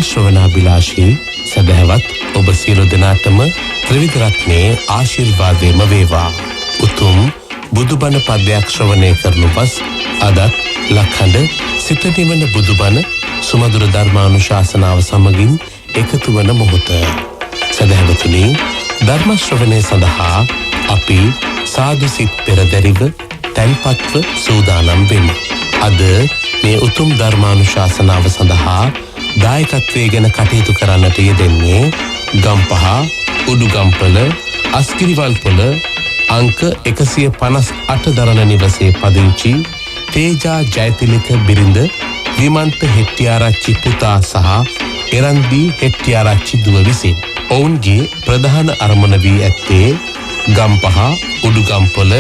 ශ්‍රවණාභිලාෂී සදහවත් ඔබ සියලු දෙනාටම ත්‍රිවිධ රත්නයේ ආශිර්වාදයම වේවා. උතුම් බුදුබණ පදයක් ශ්‍රවණය කරනු පස් අදත් ලක්හඬ සිත නිවන බුදුබණ සුමధుර ධර්මානුශාසනාව සමගින් එකතු වන මොහොත. සදහවතුනි, ධර්ම ශ්‍රවණය සඳහා අපි සාදු සිත් පෙරදැරිව තැන්පත්ව සූදානම් වෙමු. අද මේ උතුම් ධර්මානුශාසනාව සඳහා දායකත්වයේ ගැන කටයුතු කරන්නට යෙදෙන්නේ ගම්පහ උඩුගම්පල අස්කිරිවල්පොළ අංක 158 දරණ නිවසේ පදිංචි තේජා ජයතිලක බිරිඳ විමන්ත හෙට්ටිආරච්චි පුතා සහ එරන්දී හෙට්ටිආරච්චි දුව විසින්. ඔවුන්ගේ ප්‍රධාන අරමුණ වී ඇත්තේ ගම්පහ උඩුගම්පොළ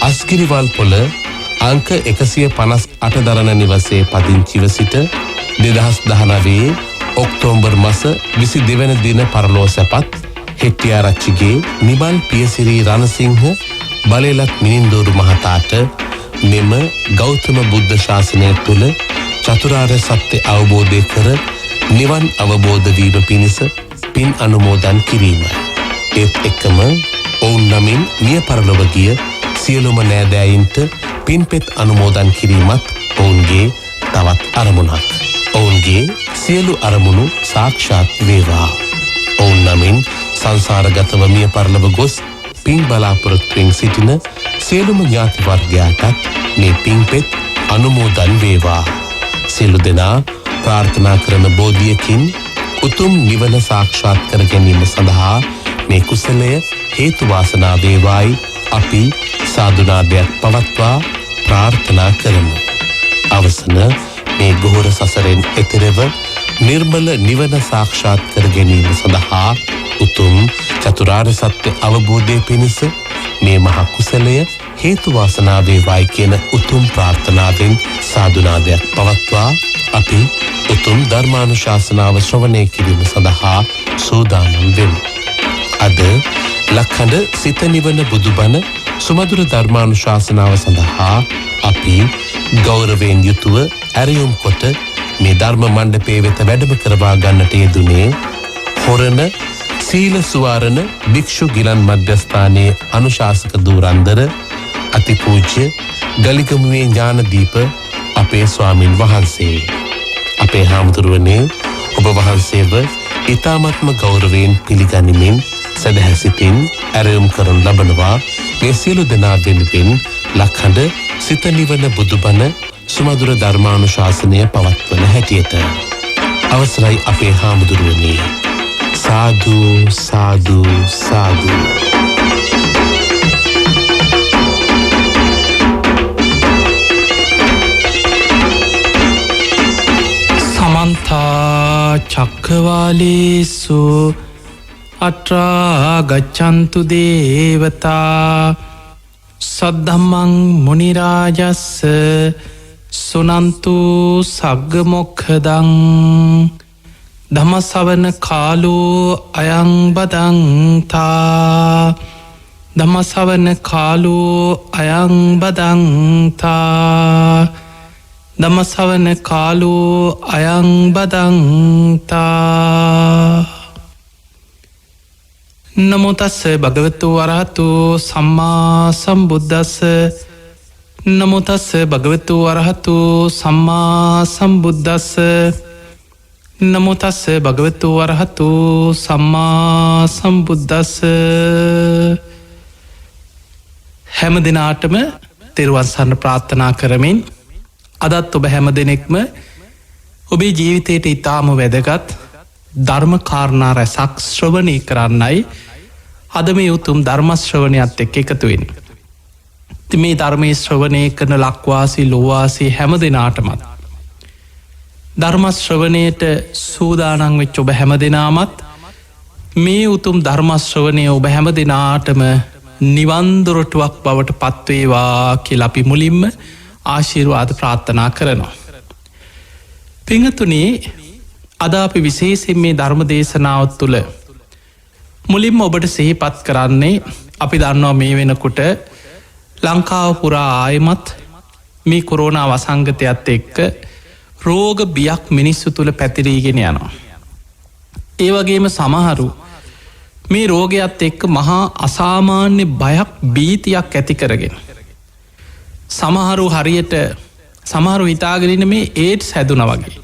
අස්කිරිවල්පොළ අංක 158 දරණ නිවසේ පදිංචිව සිට 2019 ඔක්තෝබර් මාස 22 වන දින පරලෝ සැපත් හෙට්ටිආරච්චිගේ නිබල් පියසිරි රණසිංහ බලයලත් මිනින්දෝරු මහතාට මෙම ගෞතම බුද්ධ ශාසනය තුළ චතුරාර්ය සත්‍ය අවබෝධය කර නිවන් අවබෝධ වීම පිණිස පින් අනුමෝදන් කිරීමයි. ඒත් එක්කම ඔවුන් නමින් මිය පරලොව ගිය සියලුම නෑදෑයින්ට පින්පෙත් අනුමෝදන් කිරීමත් ඔවුන්ගේ තවත් අරමුණක්. ඔවුන්ගේ සියලු අරමුණු සාක්ෂාත් වේවා. ඔවුන් නමින් සංසාරගතව මිය පරලොව ගොස් පින් බලාපොරොත්තුවෙන් සිටින සියලුම ඥාති වර්ගයාටත් මේ පින්පෙත් අනුමෝදන් වේවා. සියලු දෙනා ප්‍රාර්ථනා කරන බෝධියකින් උතුම් නිවන සාක්ෂාත් කර ගැනීම සඳහා මේ කුසලය හේතු වාසනා වේවායි අපි සාදුනාදයක් පවත්වා ප්‍රාර්ථනා කරමු. අවසන මේ ගොහොර සසරෙන් එතරව නිර්මල නිවන සාක්ෂාත් කර ගැනීම සඳහා උතුම් චතුරාර්ය සත්‍ය අවබෝධය පිණිස මේ මහ කුසලය හේතු වාසනා වේවායි කියන උතුම් ප්‍රාර්ථනාවෙන් සාදුනාදයක් පවත්වා අපි උතුම් ධර්මානුශාසනාව ශ්‍රවණය කිරීම සඳහා සූදානම් වෙමු. අද ලක්හඬ සිත නිවන බුදුබණ සුමధుර ධර්මානුශාසනාව සඳහා අපි ගෞරවයෙන් යුතුව ඇරයුම් කොට මේ ධර්ම මණ්ඩපයේ වෙත වැඩම කරවා ගන්නට යෙදුනේ හොරණ සීල සුවාරණ භික්ෂු ගිලන් මධ්‍යස්ථානයේ අනුශාසක ධූරන්දර අතිපූජ්‍ය ගලිගමුවේ ඥානදීප අපේ ස්වාමින් වහන්සේ. අපේ හාමුදුරුවනේ, ඔබ වහන්සේව ඊ타මත්ම ගෞරවයෙන් පිළිගනිමින් සදහැසිතින් ඇරයුම් කරනු ලබනවා මේ සියලු දෙනා වෙනුවෙන් ලක්හඬ සිත නිවන බුදුබණ සුමధుර ධර්මානුශාසනය පවත්වන හැටියට. අවසරයි අපේ හාමුදුරුවනේ. සාදු සාදු සාදු. සමන්තා චක්කවාලේසු අත්‍රා ගච්ඡන්තු දේවතා සද්ධම්මං මුනි රාජස්ස සුනන්තු සග්ග මොක්ඛදං ධම්ම ශ්‍රවණ කාලෝ අයං බදන්තා ධම්ම ශ්‍රවණ කාලෝ අයං බදන්තා ධම්ම ශ්‍රවණ කාලෝ අයං බදන්තා. නමෝ තස්ස භගවතු වරහතු සම්මා සම්බුද්දස්ස නමෝ තස්ස භගවතු වරහතු සම්මා සම්බුද්දස්ස නමෝ තස්ස භගවතු වරහතු සම්මා සම්බුද්දස්ස. හැම දිනාටම තෙරුවන් සරණ ප්‍රාර්ථනා කරමින් අදත් ඔබ හැම දෙනෙක්ම ඔබේ ජීවිතයට ඉතාම වැදගත් ධර්ම කාරණා රැසක් ශ්‍රවණය කරන්නයි අද මේ උතුම් ධර්ම ශ්‍රවණයත් එක්ක එකතු වෙන්නේ. මේ ධර්මයේ ශ්‍රවණය කරන ලක්වාසී ලෝවාසී හැම දෙනාටමත් ධර්ම ශ්‍රවණයට සූදානම් වෙච්ච ඔබ හැම දෙනාමත් මේ උතුම් ධර්ම ශ්‍රවණය ඔබ හැම දෙනාටම නිවන් දොරටුවක් බවට පත්වේවා කියලා අපි මුලින්ම ආශිර්වාද ප්‍රාර්ථනා කරනවා. පිංහතුනේ, අද අපි විශේෂයෙන් මේ ධර්ම දේශනාවත් තුළ මුලින්ම ඔබට සිහිපත් කරන්නේ අපි දන්නවා මේ වෙනකොට ලංකාව පුරා ආයමත් මේ කොරෝනා වසංගතයත් එක්ක රෝග බියක් මිනිස්සු තුළ පැතිරීගෙන යනවා. ඒ වගේම සමහරු මේ රෝගයත් එක්ක මහා අසාමාන්‍ය බයක් භීතියක් ඇති කරගෙන. සමහරු හරියට සමහරු හිතාගෙනන මේ ඒඩ්ස් හැදුන වගේ.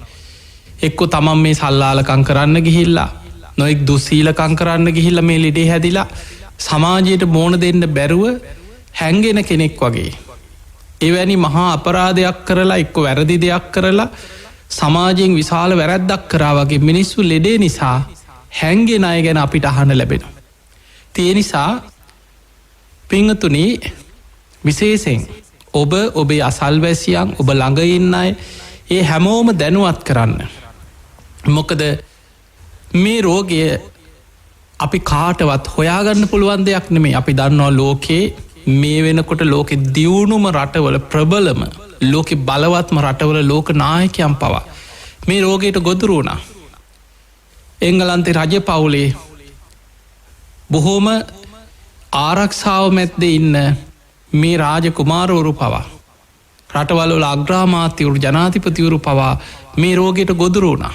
එක්කො තමන් මේ සල්ලාලකං කරන්න ගිහිල්ලා නොෙක් දුස්සීලකං කරන්න ගිහිල්ල මේ ලෙඩේ හැදිලා සමාජයට මෝන දෙන්න බැරුව හැන්ගෙන කෙනෙක් වගේ. එවැනි මහා අපරාධයක් කරලා එක්කො වැරදි දෙයක් කරලා සමාජයෙන් විශාල වැරැද්දක් කරා වගේ මිනිස්සු ලෙඩේ නිසා හැන්ගෙන අය ගැන අපිට අහන්න ලැබෙන. තිය නිසා පිංහතුනී විශේෂෙන් ඔබ ඔබේ අසල්වැසියන් ඔබ ළඟඉන්න අය ඒ හැමෝම දැනුවත් කරන්න. මොකද මේ රෝගය අපි කාටවත් හොයාගන්න පුළුවන් දෙයක් නෙමේ. අපි දන්නවා ලෝකයේ මේ වෙනකොට ලෝකෙ දියුණුම රටවල ප්‍රබලම ලෝකෙ බලවත්ම රටවල ලෝක නායකයම් පවා මේ රෝගයට ගොදුරුවනා. එංගලන්තේ රජ පවුලේ බොහෝම ආරක්ෂාව මැත්ද ඉන්න මේ රාජ කුමාරවරු පවා රටවල්වල අග්‍රාමාත්‍යවරු ජනාතිපතිවරු පවා මේ රෝගයට ගොදුරුවනා.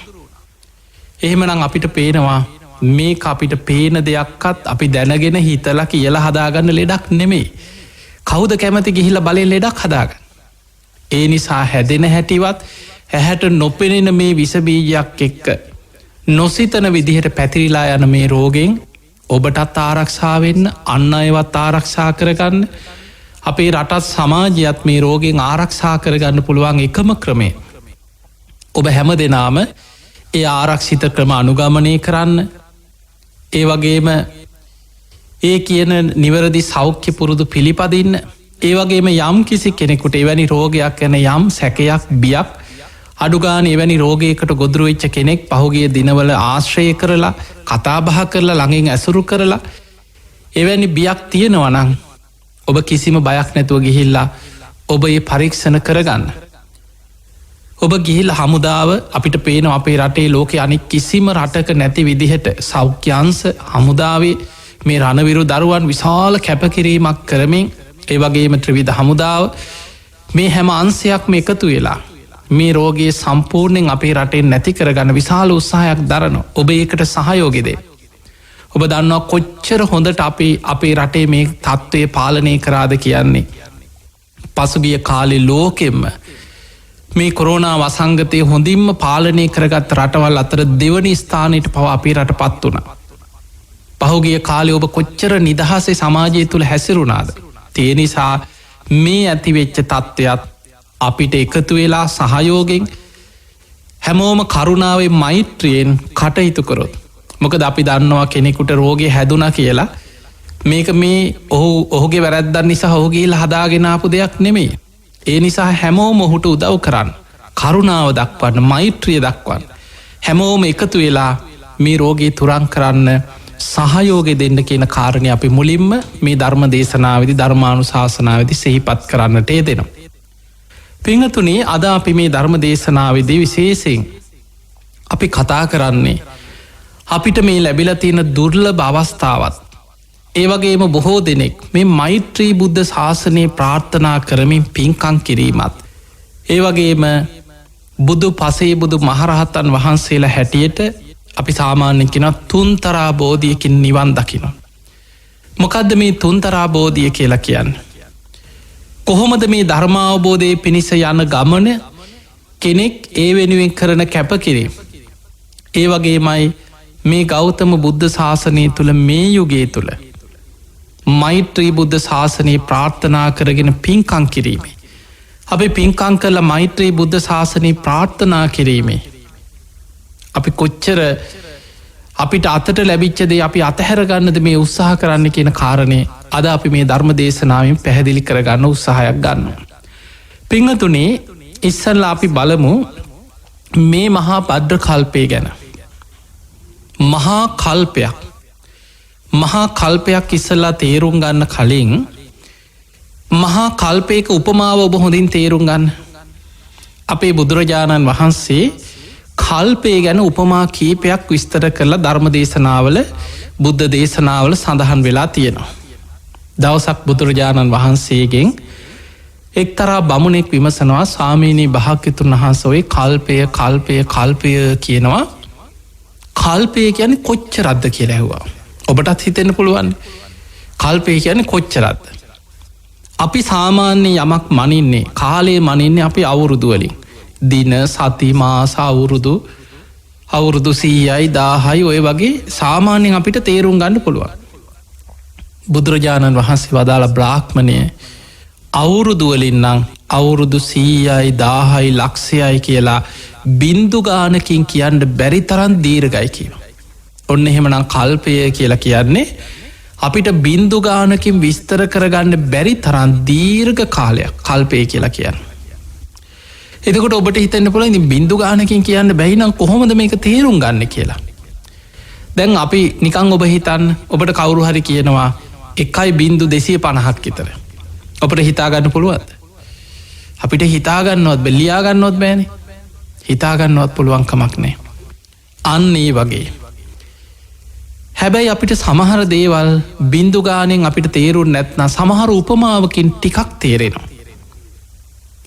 එහෙමනම් අපිට පේනවා මේ අපිට පේන දෙයක්කත් අපි දැනගෙන හිතලා කියලා හදාගන්න ලෙඩක් නෙමේ. කවුද කැමති ගිහිල්ල බලෙන් ලෙඩක් හදාගන්න. ඒ නිසා හැදෙන හැටිවත් ඇහැට නොපෙනෙන මේ විසබීජයක් එක්ක නොසිතන විදිහට පැතිරිලා යන මේ රෝගෙන් ඔබටත් ආරක්ෂාවෙන්න අන්න අයවත් ආරක්ෂා කරගන්න අපේ රටත් සමාජයත් මේ රෝගෙන් ආරක්ෂා කරගන්න පුළුවන් එකම ක්‍රමේ. ඔබ හැම දෙනාම ඒ ආරක්ෂිත ක්‍රම අනුගමනය කරන්න ඒ වගේම ඒ කියන නිවරදි සෞඛ්‍ය පුරුදු පිළිපදින්න ඒ වගේම යම් කිසි කෙනෙකුට එවැනි රෝගයක් ගැන යම් සැකයක් බියක් අඩුගාන එවැනි රෝගයකට ගොදුරුවෙච්ච කෙනෙක් පහුගිය දිනවල ආශ්‍රය කරලා කතාබහ කරලා ළඟින් ඇසුරු කරලා එවැනි බියක් තියෙනවනං ඔබ කිසිම බයක් නැතුව ගිහිල්ලා ඔබ ඒ පරීක්ෂණ කරගන්න. ඔබ ගිහිල් හමුදාව අපිට පේන අපේ රටේ ලෝක අනික් කිසිම රටක නැති විදිහට සෞඛ්‍යන්ස හමුදාවේ මේ රණවිරු දරුවන් විශාල කැපකිරීමක් කරමින් ඒ වගේම ත්‍රවිධ හමුදාව මේ හැම අන්සයක්ම එකතු වෙලා මේ රෝගයේ සම්පූර්ණයෙන් අපේ රටෙන් නැති කරගන්න විශාල උත්සාහයක් දරන ඔබ ඒකට සහයෝගෙදේ. ඔබ දන්නවා කොච්චර හොඳට අපේ රටේ මේ තත්ත්වය පාලනය කරාද කියන්නේ. පසුගිය කාලෙ ලෝකෙම්ම මේ කොරෝනා වසංගතය හොඳින්ම පාලනය කරගත් රටවල් අතර දෙවනි ස්ථානයට පව අපේ රට පත් වුණ. පහුගිය කාලෙ ඔබ කොච්චර නිදහසේ සමාජය තුළ හැසිරුණාද. තිය නිසා මේ ඇතිවෙච්ච තත්ත්වයක් අපිට එකතු වෙලා සහයෝගෙන් හැමෝම කරුණාවේ මෛත්‍රියෙන් කටයුතු කරොත්. මොකද අපි දන්නවා කෙනෙකුට රෝගය හැදුන කියලා මේක මේ ඔහුගේ වැරැද්දන් නිසා හෝගේල් හදාගෙනාපු දෙයක් නෙමේ. ඒ නිසා හැමෝම ඔහුට උදව් කරන්න කරුණාව දක්වන්න මෛත්‍රිය දක්වන්න හැමෝම එකතු වෙලා මේ රෝගී තුරන් කරන්න සහයෝගය දෙන්න කියන කාරණය අපි මුලින්ම මේ ධර්ම දේශනාවදි ධර්මානු ශාසනාවදි සෙහිපත් කරන්නට දෙනවා. පිංහතුනේ අද අපි මේ ධර්ම දේශනාවදී විශේෂයෙන් අපි කතා කරන්නේ අපිට මේ ලැබිල තියෙන දුර්ලභ අවස්ථාවත් ඒ වගේම බොහෝ දෙනෙක් මේ මෛත්‍රී බුද්ධ ශාසනය ප්‍රාර්ථනා කරමින් පින්කං කිරීමත් ඒ වගේම බුදු පසේ බුදු මහරහතන් වහන්සේලා හැටියට අපි සාමාන්‍යයෙන් කියන තුන්තරා බෝධියකින් නිවන් දකින. මොකද්ද මේ තුන්තරා බෝධිය කියලා කියන්නේ? කොහොමද මේ ධර්මාවබෝධය පිණිස යන ගමන කෙනෙක් ඒ වෙනුවෙන් කරන කැපකිරීම. ඒ වගේමයි මේ ගෞතම බුද්ධ ශාසනය තුළ මේ යුගයේ තුළ මෛත්‍රී බුද්ධ ශාසනයේ ප්‍රාර්ථනා කරගෙන පින්කං කිරීමේ. අපි පින්කං කරල මෛත්‍රී බුද්ධ ශාසනයේ ප්‍රාර්ථනා කිරීමේ. අපි කොච්චර අපිට අතට ලැබිච්චදේ අපි අතහැරගන්නද මේ උත්සාහ කරන්න කියන කාරණය අද අපි මේ ධර්ම දේශනාවෙන් පැහැදිලි කරගන්න උත්සාහයක් ගන්න. පිංහතුනේ ඉස්සල්ලා අපි බලමු මේ මහා භද්‍ර කල්පය ගැන. මහා කල්පයක් ඉස්සල්ලා තේරුම් ගන්න කලින් මහා කල්පයක උපමාව ඔබ හොඳින් තේරුම් ගන්න. අපේ බුදුරජාණන් වහන්සේ කල්පය ගැන උපමා කීපයක් විස්තර කරලා ධර්ම දේශනාවල බුද්ධ දේශනාවල සඳහන් වෙලා තියෙනවා. දවසක් බුදුරජාණන් වහන්සේගෙන් එක්තරා බමුණෙක් විමසනවා ස්වාමීනී භාග්‍යවතුන් වහන්සේ ඔය කල්පය කියනවා කල්පය කියන්නේ කොච්චරක්ද කියලා ඇහුවා. ඔබටත් හිතෙන්න පුළුවන් කල්පය කියන්නේ කොච්චරක්ද. අපි සාමාන්‍ය යමක් මනින්නේ කාලයේ මනින්නේ අපි අවුරුදු වලින්. දින සති මාස අවුරුදු 100යි 1000යි ඔය වගේ සාමාන්‍යයෙන් අපිට තේරුම් ගන්න පුළුවන්. බුදුරජාණන් වහන්සේ වදාළ බ්‍රාහ්මණය අවුරුදු වලින් නම් අවුරුදු 100යි 1000යි ලක්ෂයයි කියලා බින්දු ගානකින් කියන්න බැරි තරම් දීර්ඝයි කියනවා. ඔන්න එහෙමනම් කල්පය කියලා කියන්නේ අපිට බින්දු ගානකින් විස්තර කරගන්න බැරි තරම් දීර්ඝ කාලයක් කල්පය කියලා කියන්නේ. එතකොට ඔබට හිතන්න පුළුවන් ඉතින් බින්දු ගානකින් කියන්න බැයි නම් කොහොමද මේක තේරුම් ගන්න කියලා. දැන් අපි නිකන් ඔබ හිතන්න ඔබට කවුරු හරි කියනවා 1.250ක් විතර. ඔබට හිතා ගන්න පුළුවන්ද? අපිට හිතා ගන්නවත් බෑ, ලියා ගන්නවත් බෑනේ. හිතා ගන්නවත් පුළුවන් කමක් නැහැ. අන්න ඒ වගේ. හැබැයි අපිට සමහර දේවල් බින්දු ගානෙන් අපිට තේරුම් නැත්නම් සමහර උපමාවකින් ටිකක් තේරෙනවා.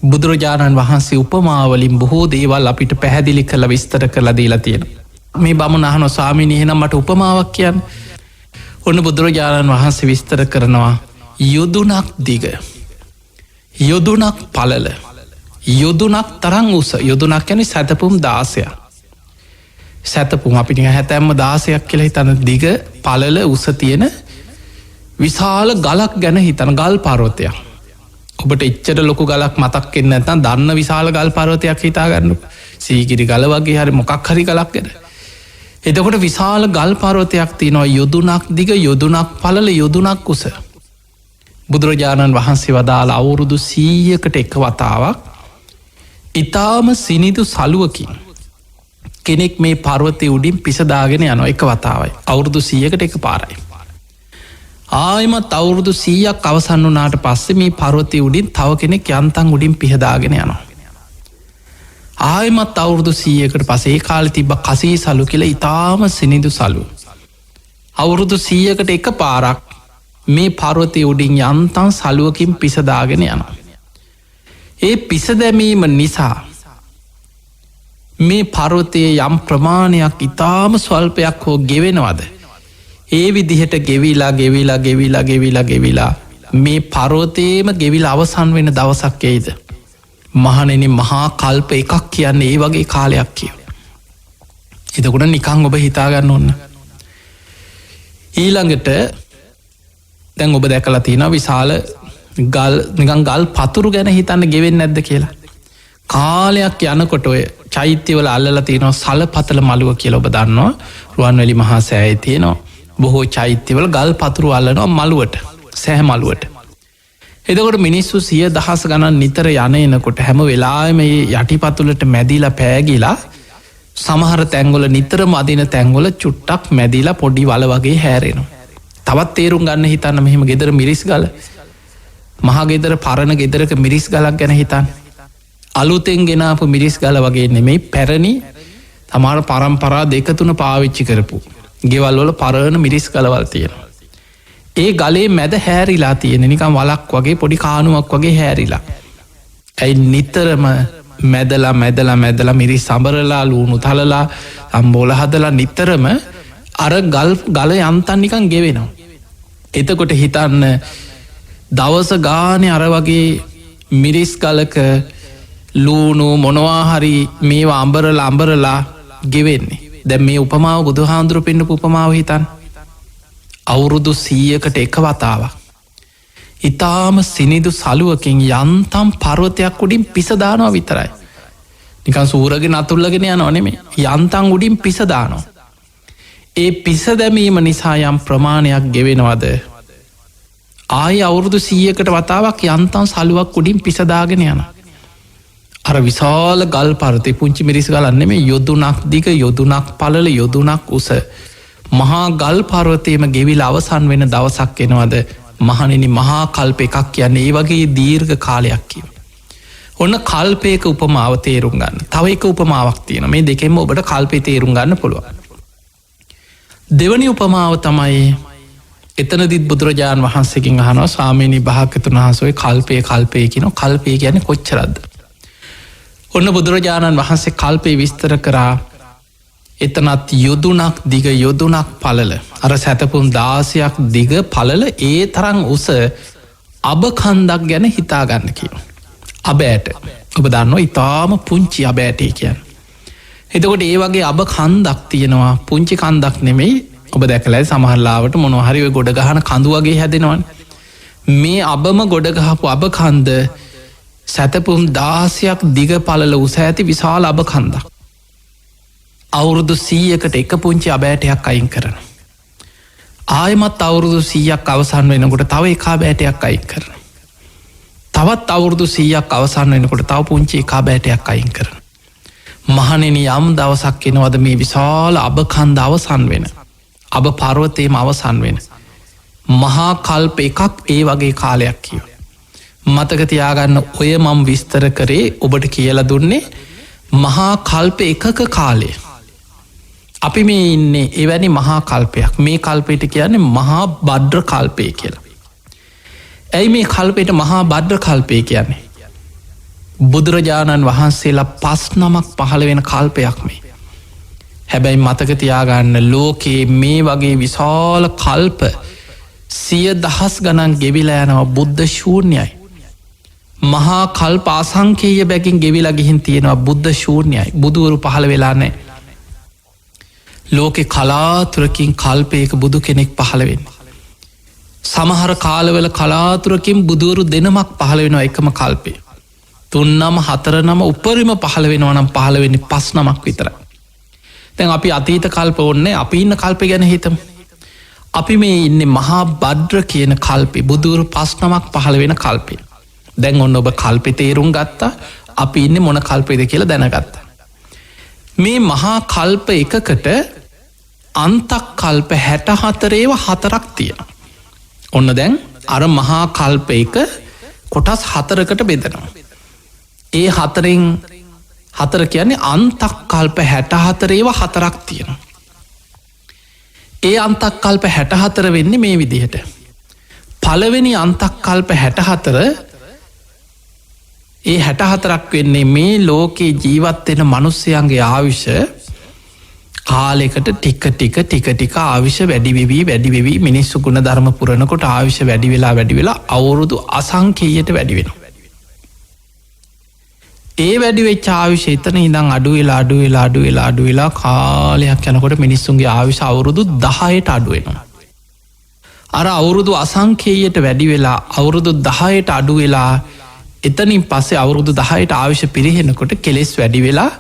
බුදුරජාණන් වහන්සේ උපමාවලින් බොහෝ දේවල් අපිට පැහැදිලි කරලා විස්තර කරලා දීලා තියෙනවා. මේ බමුණ අහනවා ස්වාමීනි එහෙනම් මට උපමාවක් කියන්න. ඔන්න බුදුරජාණන් වහන්සේ විස්තර කරනවා යොදුනක් දිග, යොදුනක් පළල, යොදුනක් තරම් උස. යොදුනක් කියන්නේ සැතපුම් 16ක්. සැතපුම් අපි නිකන් හැතැම්ම 16ක් කියලා හිතන දිග පළල උස තියෙන විශාල ගලක් ගැන හිතන ගල් පර්වතයක්. ඔබට එච්චර ලොකු ගලක් මතක් වෙන්නේ නැත්නම් දන්න විශාල ගල් පර්වතයක් හිතා ගන්නකො. සීගිරි ගල වගේ හරි මොකක් හරි ගලක් ගැන. එතකොට විශාල ගල් පර්වතයක් තියෙනවා යොදුනක් දිග, යොදුනක් පළල, යොදුනක් උස. බුදුරජාණන් වහන්සේ වදාළ අවුරුදු 100කට එක වතාවක් ඊටාම සිනිදු සලුවකින් කෙනෙක් මේ පර්වතය උඩින් පිසදාගෙන යනවා එක වතාවයි. අවුරුදු 100කට එක පාරයි. ආයමත් අවුරුදු 100ක් අවසන් වුණාට පස්සේ මේ පර්වතය උඩින් තව කෙනෙක් යන්තම් උඩින් පිහදාගෙන යනවා. ආයමත් අවුරුදු 100කට පස්සේ ඒ කාලේ තිබ්බ කසී සලු කියලා ඊටාම සිනිදු සලු. අවුරුදු 100කට එක පාරක් මේ පර්වතය උඩින් යන්තම් සලුවකින් පිසදාගෙන යනවා. ඒ පිස දැමීම නිසා මේ පර්වතයේ යම් ප්‍රමාණයක් ඊටාම ස්වල්පයක් හෝ ගෙවෙනවද? ඒ විදිහට ගෙවිලා මේ පර්වතයේම ගෙවිලා අවසන් වෙන දවසක් එයිද? මහණෙනි මහා කල්ප එකක් කියන්නේ ඒ වගේ කාලයක් කියව. එතකොට නිකන් ඔබ හිතා ගන්න ඕන. ඊළඟට දැන් ඔබ දැකලා තියෙනවා විශාල ගල් නිකන් ගල් පතුරු ගැන හිතන්න ගෙවෙන්නේ නැද්ද කියලා. කාලයක් යනකොට ඔය චෛත්‍යවල අල්ලලා තියෙනවා සලපතල මළුව කියලා ඔබ දන්නවා. රුවන්වැලි මහා සෑයේ තියෙනවා. බොහෝ චෛත්‍යවල ගල් පතුරු අල්ලනවා මළුවට, සෑ මළුවට. එතකොට මිනිස්සු 100,000 ගණන් නිතර යන එනකොට හැම වෙලාවෙම මේ යටිපතුලට මැදිලා පෑගිලා සමහර තැන්වල නිතරම අදින තැන්වල චුට්ටක් මැදිලා පොඩි වල වගේ හැරෙනවා. තවත් තේරුම් ගන්න හිතන්න මෙහෙම ගෙදර මිරිස් ගල, මහා ගෙදර පරණ ගෙදරක මිරිස් ගලක් ගැන හිතන්න. අලුතෙන් ගෙනාපු මිරිස් ගල වගේ නෙමෙයි, පැරණි සමහර පරම්පරා 2-3 පාවිච්චි කරපු ගෙවල් වල පරණ මිරිස් ගලවල් තියෙනවා. ඒ ගලේ මැද හැරිලා තියෙන නිකන් වලක් වගේ පොඩි කානුවක් වගේ හැරිලා. ඇයි නිතරම මැදලා මිරිස් සඹරලා ලූණු තලලා අම්බෝල හදලා නිතරම අර ගල යන්තම් නිකන් ගෙවෙනවා. එතකොට හිතන්න දවස ගානේ අර වගේ මිරිස් ගලක ලූණු මොනවා හරි මේවා අඹරලා ගෙවෙන්නේ. දැන් මේ උපමාව බුදුහාඳුරු පෙන්නපු උපමාව හිතන්න. අවුරුදු 100කට එක වතාවක් ඊටාම සිනිදු සලුවකින් යන්තම් පර්වතයක් උඩින් පිස දානවා විතරයි. නිකන් සූරගෙන අතුල්ලගෙන යනව නෙමෙයි. යන්තම් උඩින් පිස දානවා. ඒ පිස දැමීම නිසා යම් ප්‍රමාණයක් ගෙවෙනවද? ආයි අවුරුදු 100කට වතාවක් යන්තම් සලුවක් උඩින් පිස දාගෙන යනවා. අර විශාල ගල් පර්වතේ පුංචි මිරිස් ගලක් නෙමෙයි, යොදුනක් දිග, යොදුනක් පළල, යොදුනක් උස මහා ගල් පර්වතයේම ගෙවිලා අවසන් වෙන දවසක් එනවද? මහණෙනි මහා කල්ප එකක් කියන්නේ ඒ වගේ දීර්ඝ කාලයක් කියව. ඔන්න කල්පයක උපමාව තේරුම් ගන්න. තව එක උපමාවක් තියෙනවා. මේ දෙකෙන්ම ඔබට කල්පේ තේරුම් ගන්න පුළුවන්. දෙවනි උපමාව තමයි එතනදිත් බුදුරජාණන් වහන්සේගෙන් අහනවා ස්වාමීනි භාග්‍යවතුන් වහන්සේ ඔය කල්පය කියනවා. කල්පය කියන්නේ කොච්චරද? ඔන්න බුදුරජාණන් වහන්සේ කල්පේ විස්තර කරා එතනත් යොදුනක් දිග යොදුනක් පලල අර සැතපුම් 16ක් දිග පලල ඒ තරං උස අබකන්දක් ගැන හිතාගන්න කියව. අබෑට ඔබ දන්න ඉතාම පුංචි අබෑටේ කියන්න. එතකොට ඒ වගේ අබ කන්දක් තියෙනවා පුංචි කන්දක් නෙමෙයි ඔබ දැකලයි සමහරලාවට මොනහරි ගොඩ ගහන කඳු වගේ හැදෙනවන්. මේ අබම ගොඩ ගහපු අබ කන්ද සැතපුම් 16ක් දිග පලල උස ඇති විශාල අබ කන්දක්. අවුරුදු 100කට එක පුංචි අබෑටයක් අයින් කරන. ආයමත් අවුරුදු 100ක් අවසන් වෙනකොට තව එකා බෑටයක් අයින් කරන. තවත් අවුරුදු 100ක් අවසන් වෙනකොට තව පුංචි එකා බෑටයක් අයින් කරන. මහනෙන යම් දවසක් එනවද මේ විශාල අබකන්ද අවසන් වෙන. අබ පර්වතයම අවසන් වෙන. මහා කල්ප එකක් ඒ වගේ කාලයක් කියව. මතකතියාගන්න ඔය මම් විස්තර කරේ ඔබට කියලා දුන්නේ මහා කල්ප එකක කාලය. අපි මේ ඉන්නේ එවැනි මහා කල්පයක් මේ කල්පයට කියන්නේ මහා බද්්‍ර කල්පය කියලා. ඇයි මේ කල්පයට මහා බද්්‍ර කල්පය කියන්නේ. බුදුරජාණන් වහන්සේලා 5 නමක් පහළ වෙන කල්පයක් මේ. හැබැයි මතකතියාගන්න ලෝකයේ මේ වගේ විශාල කල්ප 100,000 ගණන් ගෙවිලා යනවා බුද්ධ ශූන්‍යයි. මහා කල්ප අසංකේය බැකින් ගෙවිලා ගිහින් තියෙනවා බුද්ධ ශූන්‍යයි. බුදුවරු පහළ වෙලා නෑ. ලෝකෙ කලාතුරකින් කල්පයක බුදු කෙනෙක් පහළ වෙන්න. සමහර කාලවල කලාතුරකින් බුදුවරු දෙනමක් පහළ වෙනවා එකම කල්පය. 3 නම 4 නම උපරිම පහළ වෙනවා නම් පහළ වෙන්නේ 5 නමක් විතර. දැන් අපි අතීත කල්ප ඕන්නේ අපි ඉන්න කල්පය ගැන හිතමු. අපි මේ ඉන්නේ මහා බද්්‍ර කියන කල්පේ බුදුවරු 5 නමක් පහළ වෙන කල්පේ. දැන් ඔන්න ඔබ කල්පේ තේරුම් ගත්තා අපි ඉන්නේ මොන කල්පේද කියලා දැනගත්තා. මේ මහා කල්ප එකකට අන්තක් කල්ප 64 ඒවා 4ක් තියෙනවා. ඔන්න දැන් අර මහා කල්ප එක කොටස් 4කට බෙදනවා. ඒ 4න් 4 කියන්නේ අන්තක් කල්ප 64 ඒවා 4ක් තියෙනවා. ඒ අන්තක් කල්ප 64 වෙන්නේ මේ විදිහට. පළවෙනි අන්තක් කල්ප 64 ඒ 64ක් වෙන්නේ මේ ලෝකේ ජීවත් වෙන මිනිස්යන්ගේ ආයුෂ කාලයකට ටික ආයුෂ වැඩි වෙවි මිනිස්සු ගුණ ධර්ම පුරනකොට ආයුෂ වැඩි වෙලා අවුරුදු අසංකේයයට වැඩි වෙනවා. ඒ වැඩි වෙච්ච ආයුෂ එතන ඉඳන් අඩු වෙලා කාලයක් යනකොට මිනිස්සුන්ගේ ආයුෂ අවුරුදු 10ට අඩු වෙනවා. අර අවුරුදු අසංකේයයට වැඩි වෙලා අවුරුදු 10ට අඩු වෙලා එතනින් පස්සේ අවුරුදු 10ට ආයුෂ පිරිහෙනකොට කෙලෙස් වැඩි වෙලා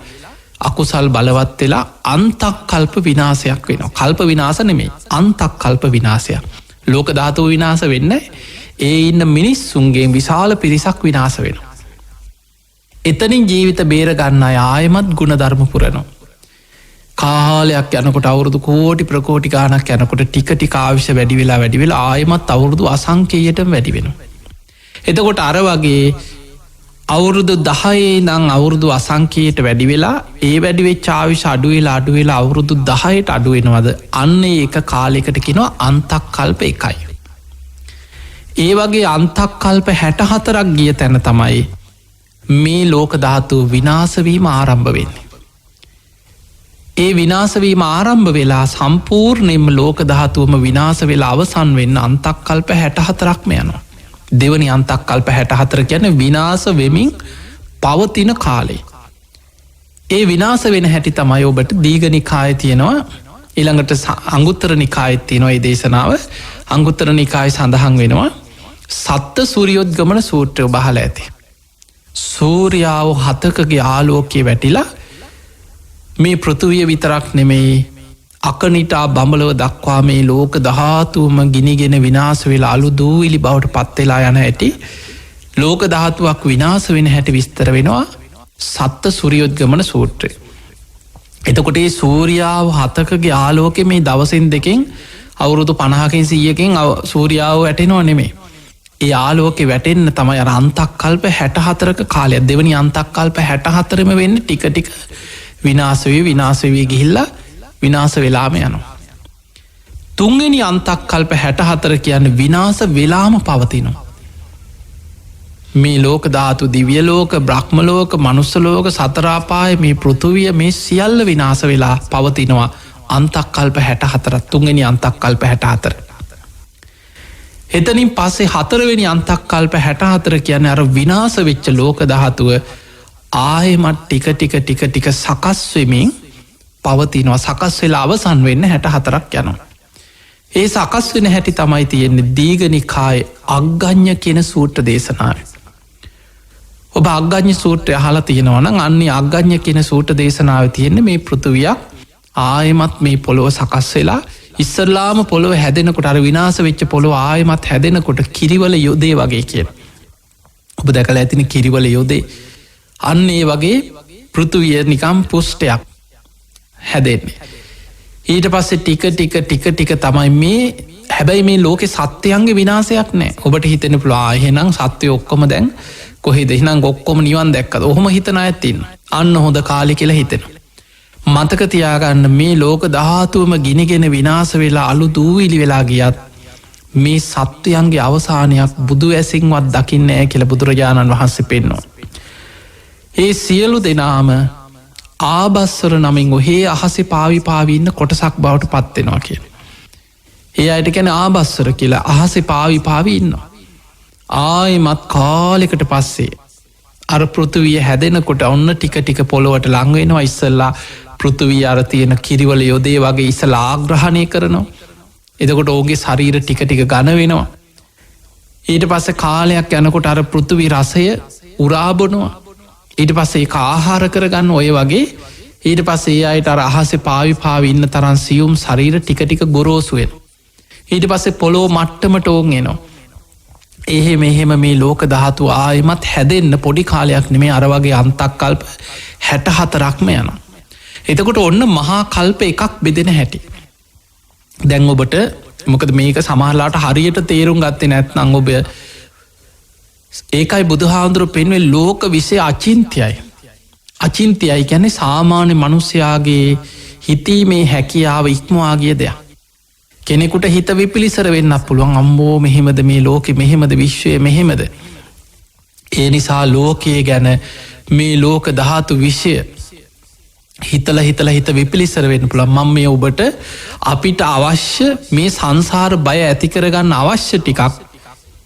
අකුසල් බලවත් වෙලා අන්තක් කල්ප විනාශයක් වෙනවා. කල්ප විනාශ නෙමෙයි අන්තක් කල්ප විනාශයක්. ලෝක ධාතුව විනාශ වෙන්නේ ඒ ඉන්න මිනිස්සුන්ගේ විශාල පිරිසක් විනාශ වෙනවා. එතනින් ජීවිත බේර ගන්න අය ආයමත් ගුණ ධර්ම පුරනවා. කාලයක් යනකොට අවුරුදු කෝටි ප්‍රකෝටි ගාණක් යනකොට ටික ආයුෂ වැඩි වෙලා ආයමත් අවුරුදු අසංකේයයටම වැඩි වෙනවා. එතකොට අර වගේ අවුරුදු 10 ඉඳන් අවුරුදු අසංකේයයට වැඩි වෙලා ඒ වැඩි වෙච්ච ආයුෂ අඩු වෙලා අවුරුදු 10ට අඩු වෙනවද අන්න ඒක කාලයකට කියනවා අන්තක් කල්ප 1යි. ඒ වගේ අන්තක් කල්ප 64ක් ගිය තැන තමයි මේ ලෝක ධාතුව විනාශ වීම ආරම්භ වෙන්නේ. ඒ විනාශ වීම ආරම්භ වෙලා සම්පූර්ණයෙන්ම ලෝක ධාතුවම විනාශ වෙලා අවසන් වෙන්න අන්තක් කල්ප 64ක්ම යනවා. දෙවනි අන්තක් කල්ප 64 කියන්නේ විනාශ වෙමින් පවතින කාලේ. ඒ විනාශ වෙන හැටි තමයි ඔබට දීඝ නිකායේ තියෙනවා. ඊළඟට අංගුත්තර නිකායේ තියෙනවා මේ දේශනාව. අංගුත්තර නිකායේ සඳහන් වෙනවා සත්ත්‍ය සූර්යෝද්ගමන සූත්‍රය ඔබ අහලා ඇති. සූර්යාව 7කගේ ආලෝකයේ වැටිලා මේ පෘථුවිය විතරක් නෙමෙයි අකනිටා බඹලව දක්වා මේ ලෝක ධාතුවම ගිනිගෙන විනාශ වෙලා අලු දූවිලි බවට පත් වෙලා යන හැටි ලෝක ධාතුවක් විනාශ වෙන හැටි විස්තර වෙනවා සත්ත්‍ය සූර්යෝද්ගමන සූත්‍රය. එතකොට මේ සූර්යාව 7කගේ ආලෝකයේ මේ දවසින් දෙකෙන් අවුරුදු 50කින් 100කින් සූර්යාව වැටෙනව නෙමෙයි. ඒ ආලෝකේ වැටෙන්න තමයි අර අන්තක් කල්ප 64ක කාලයක්. දෙවනි අන්තක් කල්ප 64ම වෙන්නේ ටික විනාශ වෙවි ගිහිල්ලා විනාශ වෙලාම යනවා. තුන්වෙනි අන්තක් කල්ප 64 කියන්නේ විනාශ වෙලාම පවතිනවා. මේ ලෝක ධාතු දිව්‍ය ලෝක බ්‍රහ්ම ලෝක මනුස්ස ලෝක සතර අපාය මේ පෘථුවිය මේ සියල්ල විනාශ වෙලා පවතිනවා අන්තක්කල්ප 64ක් තුන්වෙනි අන්තක්කල්ප 64. එතනින් පස්සේ හතරවෙනි අන්තක්කල්ප 64 කියන්නේ අර විනාශ වෙච්ච ලෝක ධාතුව ආයෙමත් ටික සකස් වෙමින් පවතිනවා. සකස් වෙලා අවසන් වෙන්න 64ක් යනවා. ඒ සකස් වෙන හැටි තමයි තියෙන්නේ දීඝනිකායේ අග්ගඤ්ඤ කියන සූත්‍ර දේශනාවේ. ඔබ අග්ගඤ්ඤ සූත්‍රය අහලා තියෙනවා නම් අන්නේ අග්ගඤ්ඤ කියන සූත්‍ර දේශනාවේ තියෙන්නේ මේ පෘථුවියක් ආයෙමත් මේ පොළොව සකස් වෙලා ඉස්සරලාම පොළොව හැදෙනකොට අර විනාශ වෙච්ච පොළොව ආයෙමත් හැදෙනකොට කිරිවල යොදේ වගේ කියන. ඔබ දැකලා ඇතිනේ කිරිවල යොදේ. අන්න ඒ වගේ පෘථුවිය නිකම් පුෂ්ටයක් හැදෙන්නේ. ඊට පස්සේ ටික තමයි මේ හැබැයි මේ ලෝකෙ සත්‍යයන්ගේ විනාශයක් නෑ. ඔබට හිතෙන පුළුවන් එහෙනම් සත්‍යය ඔක්කොම දැන් කොහෙද එහෙනම් ඔක්කොම නිවන් දැක්කද? ඔහොම හිතන අයත් ඉන්නවා. අන්න හොඳ කාලේ කියලා හිතෙනවා. මතක තියාගන්න මේ ලෝක ධාතුවම ගිනිගෙන විනාශ වෙලා අලු දූවිලි වෙලා ගියත් මේ සත්‍යයන්ගේ අවසානයක් බුදු ඇසින්වත් දකින්නේ නැහැ කියලා බුදුරජාණන් වහන්සේ පෙන්වනවා. ඒ සියලු දෙනාම ආබස්සර නමින් ඔහේ අහසේ පාවි ඉන්න කොටසක් බවට පත් වෙනවා කියලා. ඒ අයට කියන්නේ ආබස්සර කියලා අහසේ පාවි ඉන්නවා. ආයෙමත් කාලෙකට පස්සේ අර පෘථුවිය හැදෙනකොට ඔන්න ටික පොළොවට ලං වෙනවා. ඉස්සෙල්ලා පෘථුවිය අර තියෙන කිරිවල යොදේ වගේ ඉස්සෙල්ලා ආග්‍රහණය කරනවා. එතකොට ඔහුගේ ශරීර ටික ඝන වෙනවා. ඊට පස්සේ කාලයක් යනකොට අර පෘථුවි රසය උරාබොනවා. ඊට පස්සේ ඒක ආහාර කරගන්න ඔය වගේ ඊට පස්සේ ඒ අයට අර අහසේ පාවි ඉන්න තරම් සියුම් ශරීර ටික ගොරෝසු වෙනවා. ඊට පස්සේ පොළොව මට්ටමට ඕන් එනවා. එහෙම මේ ලෝක ධාතු ආයෙමත් හැදෙන්න පොඩි කාලයක් නෙමේ අර වගේ අන්තක්කල්ප 64ක්ම යනවා. එතකොට ඔන්න මහා කල්ප එකක් බෙදෙන හැටි. දැන් ඔබට මොකද මේක සමහරලාට හරියට තේරුම් ගත්තේ නැත්නම් ඔබ ඒකයි බුදුහාඳුරු පෙන්වේ ලෝක විෂය අචින්ත්‍යයි. අචින්ත්‍යයි කියන්නේ සාමාන්‍ය මනුස්සයාගේ හිතීමේ හැකියාව ඉක්මවා ගිය දෙයක්. කෙනෙකුට හිත විපිලිසර වෙන්න පුළුවන් අම්බෝ මෙහෙමද මේ ලෝකෙ මෙහෙමද විශ්වය මෙහෙමද. ඒ නිසා ලෝකයේ ගැන මේ ලෝක ධාතු විෂය හිත විපිලිසර වෙන්න පුළුවන්. මම මේ ඔබට අපිට අවශ්‍ය මේ සංසාර බය ඇති කරගන්න අවශ්‍ය ටිකක්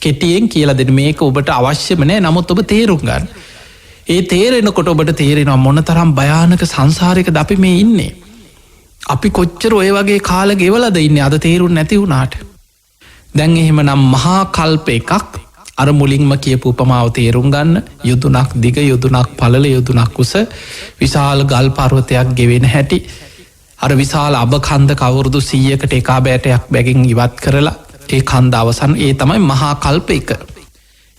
කෙටියෙන් කියලා දෙන්න. මේක ඔබට අවශ්‍යම නෑ නමුත් ඔබ තේරුම් ගන්න. ඒ තේරෙනකොට ඔබට තේරෙනවා මොන තරම් භයානක සංසාරයකද අපි මේ ඉන්නේ. අපි කොච්චර ඔය වගේ කාල ගෙවලද ඉන්නේ අද තේරුම් නැති වුණාට. දැන් එහෙමනම් මහා කල්ප එකක් අර මුලින්ම කියපු උපමාව තේරුම් ගන්න. යොදුනක් දිග යොදුනක් පළල යොදුනක් උස විශාල ගල් පර්වතයක් ගෙවෙන හැටි. අර විශාල අබ කන්ද කවුරුදු 100කට එකා බෑටයක් බැගින් ඉවත් කරලා ඒ කන්ද අවසන් ඒ තමයි මහා කල්ප එක.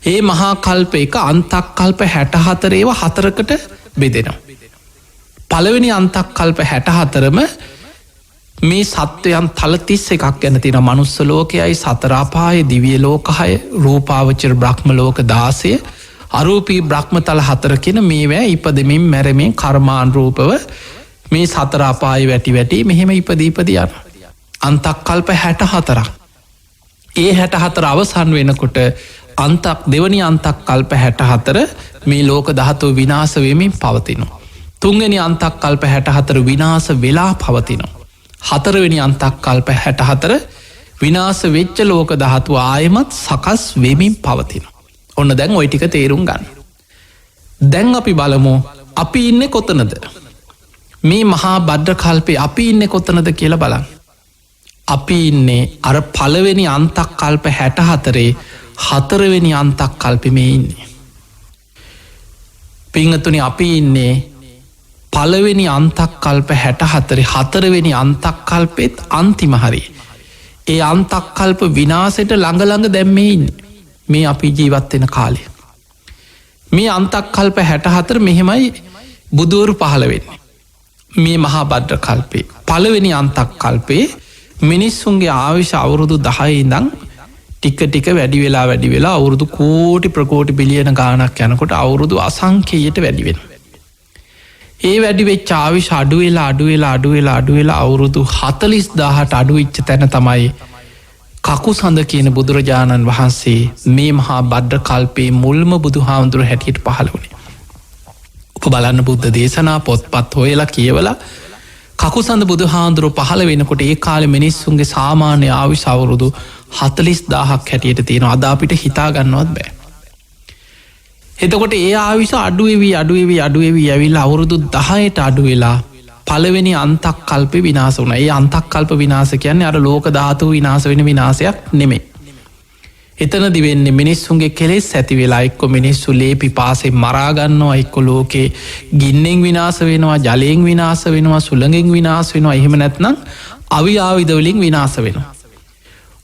ඒ මහා කල්ප එක අන්තක්කල්ප 64 ඒවා හතරකට බෙදෙනවා. පළවෙනි අන්තක්කල්ප 64ම මේ සත්වයන් තල 31ක් ගැන තියෙන මනුස්ස ලෝකයයි සතර අපාය දිව්‍ය ලෝක 6 රූපාවචර බ්‍රහ්ම ලෝක 16 අරූපී බ්‍රහ්මතල 4 කියන මේවා ඉපදෙමින් මැරෙමින් කර්මානුරූපව මේ සතර අපාය වැටි මෙහෙම ඉපදී යන අන්තක්කල්ප 64ක්. ඒ 64 අවසන් වෙනකොට දෙවනි අන්තක්කල්ප 64 මේ ලෝක ධාතුව විනාශ වෙමින් පවතිනවා. තුන්වෙනි අන්තක්කල්ප 64 විනාශ වෙලා පවතිනවා. හතරවෙනි අන්තක්කල්ප 64 විනාශ වෙච්ච ලෝක ධාතුව ආයෙමත් සකස් වෙමින් පවතිනවා. ඔන්න දැන් ওই ටික තේරුම් ගන්න. දැන් අපි බලමු අපි ඉන්නේ කොතනද? මේ මහා බද්ද කල්පේ අපි ඉන්නේ කොතනද කියලා බලන්න. අපි ඉන්නේ අර පළවෙනි අන්තක්කල්ප 64 හතරවෙනි අන්තක්කල්පෙ මේ ඉන්නේ. පිංගතුනි අපි ඉන්නේ පළවෙනි අන්තක්කල්ප 64 හතරවෙනි අන්තක්කල්පෙත් අන්තිම හරි. ඒ අන්තක්කල්ප විනාශයට ළඟ දැන් මේ ඉන්නේ. මේ අපි ජීවත් වෙන කාලය. මේ අන්තක්කල්ප 64 මෙහෙමයි බුදුවරු පහළ වෙන්නේ. මේ මහා බද්ද කල්පේ පළවෙනි අන්තක්කල්පේ මිනිස්සුන්ගේ ආයුෂ අවුරුදු 10 ඉඳන් ටික වැඩි වෙලා අවුරුදු කෝටි ප්‍රකෝටි බිලියන ගාණක් යනකොට අවුරුදු අසංඛ්‍යයට වැඩි වෙනවා. ඒ වැඩි වෙච්ච ආයුෂ අඩු වෙලා අවුරුදු 40000ට අඩු වෙච්ච තැන තමයි කකුසඳ කියන බුදුරජාණන් වහන්සේ මේ මහා බද්ද කල්පයේ මුල්ම බුදු හාමුදුරුව හැටියට පහළ වුණේ. උප බලන්න බුද්ධ දේශනා පොත්පත් හොයලා කියවලා කකුසඳ බුදු හාමුදුරුව පහළ වෙනකොට ඒ කාලේ මිනිස්සුන්ගේ සාමාන්‍ය ආයුෂ අවුරුදු 40000ක් හැටියට තියෙනවා. අද අපිට හිතා ගන්නවත් බෑ. එතකොට ඒ ආයුෂ අඩුවෙවි ඇවිල්ලා අවුරුදු 10ට අඩු වෙලා පළවෙනි අන්තක් කල්පේ විනාශ වුණා. ඒ අන්තක් කල්ප විනාශ කියන්නේ අර ලෝක ධාතු විනාශ වෙන විනාශයක් නෙමෙයි. එතනදි වෙන්නේ මිනිස්සුන්ගේ කෙලෙස් ඇති වෙලා එක්ක මිනිස්සු ලේ පිපාසයෙන් මරා ගන්නවා, එක්ක ලෝකේ ගින්නෙන් විනාශ වෙනවා, ජලයෙන් විනාශ වෙනවා, සුළඟෙන් විනාශ වෙනවා, එහෙම නැත්නම් අවි ආයුධ වලින් විනාශ වෙනවා.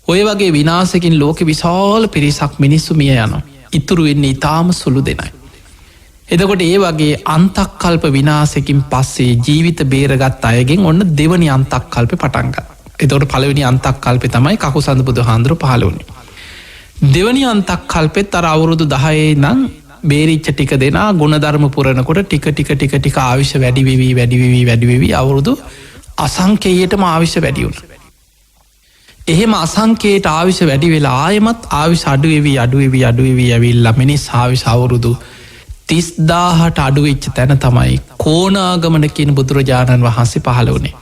ඔය වගේ විනාශකින් ලෝකෙ විශාල පිරිසක් මිනිස්සු මිය යනවා. ඉතුරු වෙන්නේ ඊටාම සුළු දෙනයි. එතකොට ඒ වගේ අන්තක් කල්ප විනාශකින් පස්සේ ජීවිත බේරගත් අයගෙන් ඔන්න දෙවනි අන්තක් කල්පේ පටන් ගත්තා. එතකොට පළවෙනි අන්තක් කල්පේ තමයි කකුසඳ බුදුහාඳුරු පහළ වුණේ. දෙවනි අන්තක් කල්පෙත් අර අවුරුදු 10 නම් බේරිච්ච ටික දෙනා ගුණධර්ම පුරනකොට ටික ආවිෂ වැඩි වෙවි අවුරුදු අසංකේයයටම ආවිෂ වැඩි වුණා. එහෙම අසංකේයට ආවිෂ වැඩි වෙලා ආයෙමත් ආවිෂ අඩුවෙවි ඇවිල්ලා මිනිස් ආවිෂ අවුරුදු 30000ට අඩු වෙච්ච තැන තමයි කෝණාගමන කියන බුදුරජාණන් වහන්සේ පහළ වුණේ.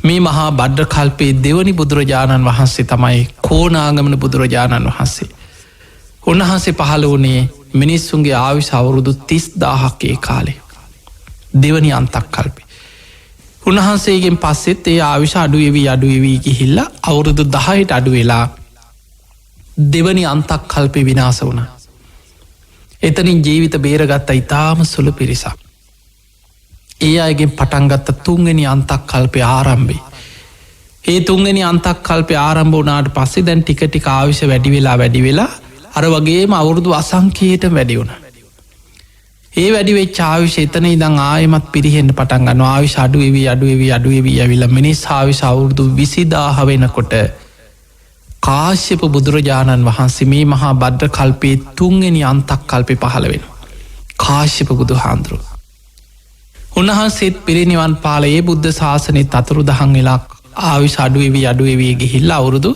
මේ මහා බද්ද කල්පයේ දෙවනි බුදුරජාණන් වහන්සේ තමයි කෝණාගමන බුදුරජාණන් වහන්සේ. උන්වහන්සේ පහළ වුණේ මිනිස්සුන්ගේ ආයුෂ අවුරුදු 30000ක් ඒ කාලේ. දෙවනි අන්තක් කල්පේ. උන්වහන්සේගෙන් පස්සෙත් ඒ ආයුෂ අඩුවෙවි ගිහිල්ලා අවුරුදු 10ට අඩු වෙලා දෙවනි අන්තක් කල්පේ විනාශ වුණා. එතනින් ජීවිත බේරගත්ත ඉතාම සුළු පිරිසක්. ඒ අයගෙන් පටන්ගත්ත තුන්වෙනි අන්තක් කල්පය ආරම්භේ. ඒ තුන්වෙනි අන්තක් කල්පය ආරම්භ වනාට පස්සේ දැන් ටික ආවිෂ වැඩි වෙලා අර වගේම අවුරුදු අසංකේයට වැඩි වුණ. ඒ වැඩිවෙච් ආවිෂ එතන ඉදං ආයමත් පිරිහෙන්ට පටන්ගන්න ආවිෂ අඩුවෙවි ඇවිල මිනිස් ආවිෂ අවුරුදු 20000 වෙනකොට කාශ්‍යප බුදුරජාණන් වහන්සේ මේ මහා බද්ද කල්පයේ තුන්වෙනි අන්තක් කල්පේ පහළ වෙන. කාශ්‍යප බුදු හාමුදුරුවෝ උන්වහන්සේත් පිරිනිවන් පාල ඒ බුද්ධ ශාසනයත් අතුරු දහන් වෙලා ආවිෂ අඩුවෙවි ගිහිල්ලා අවුරුදු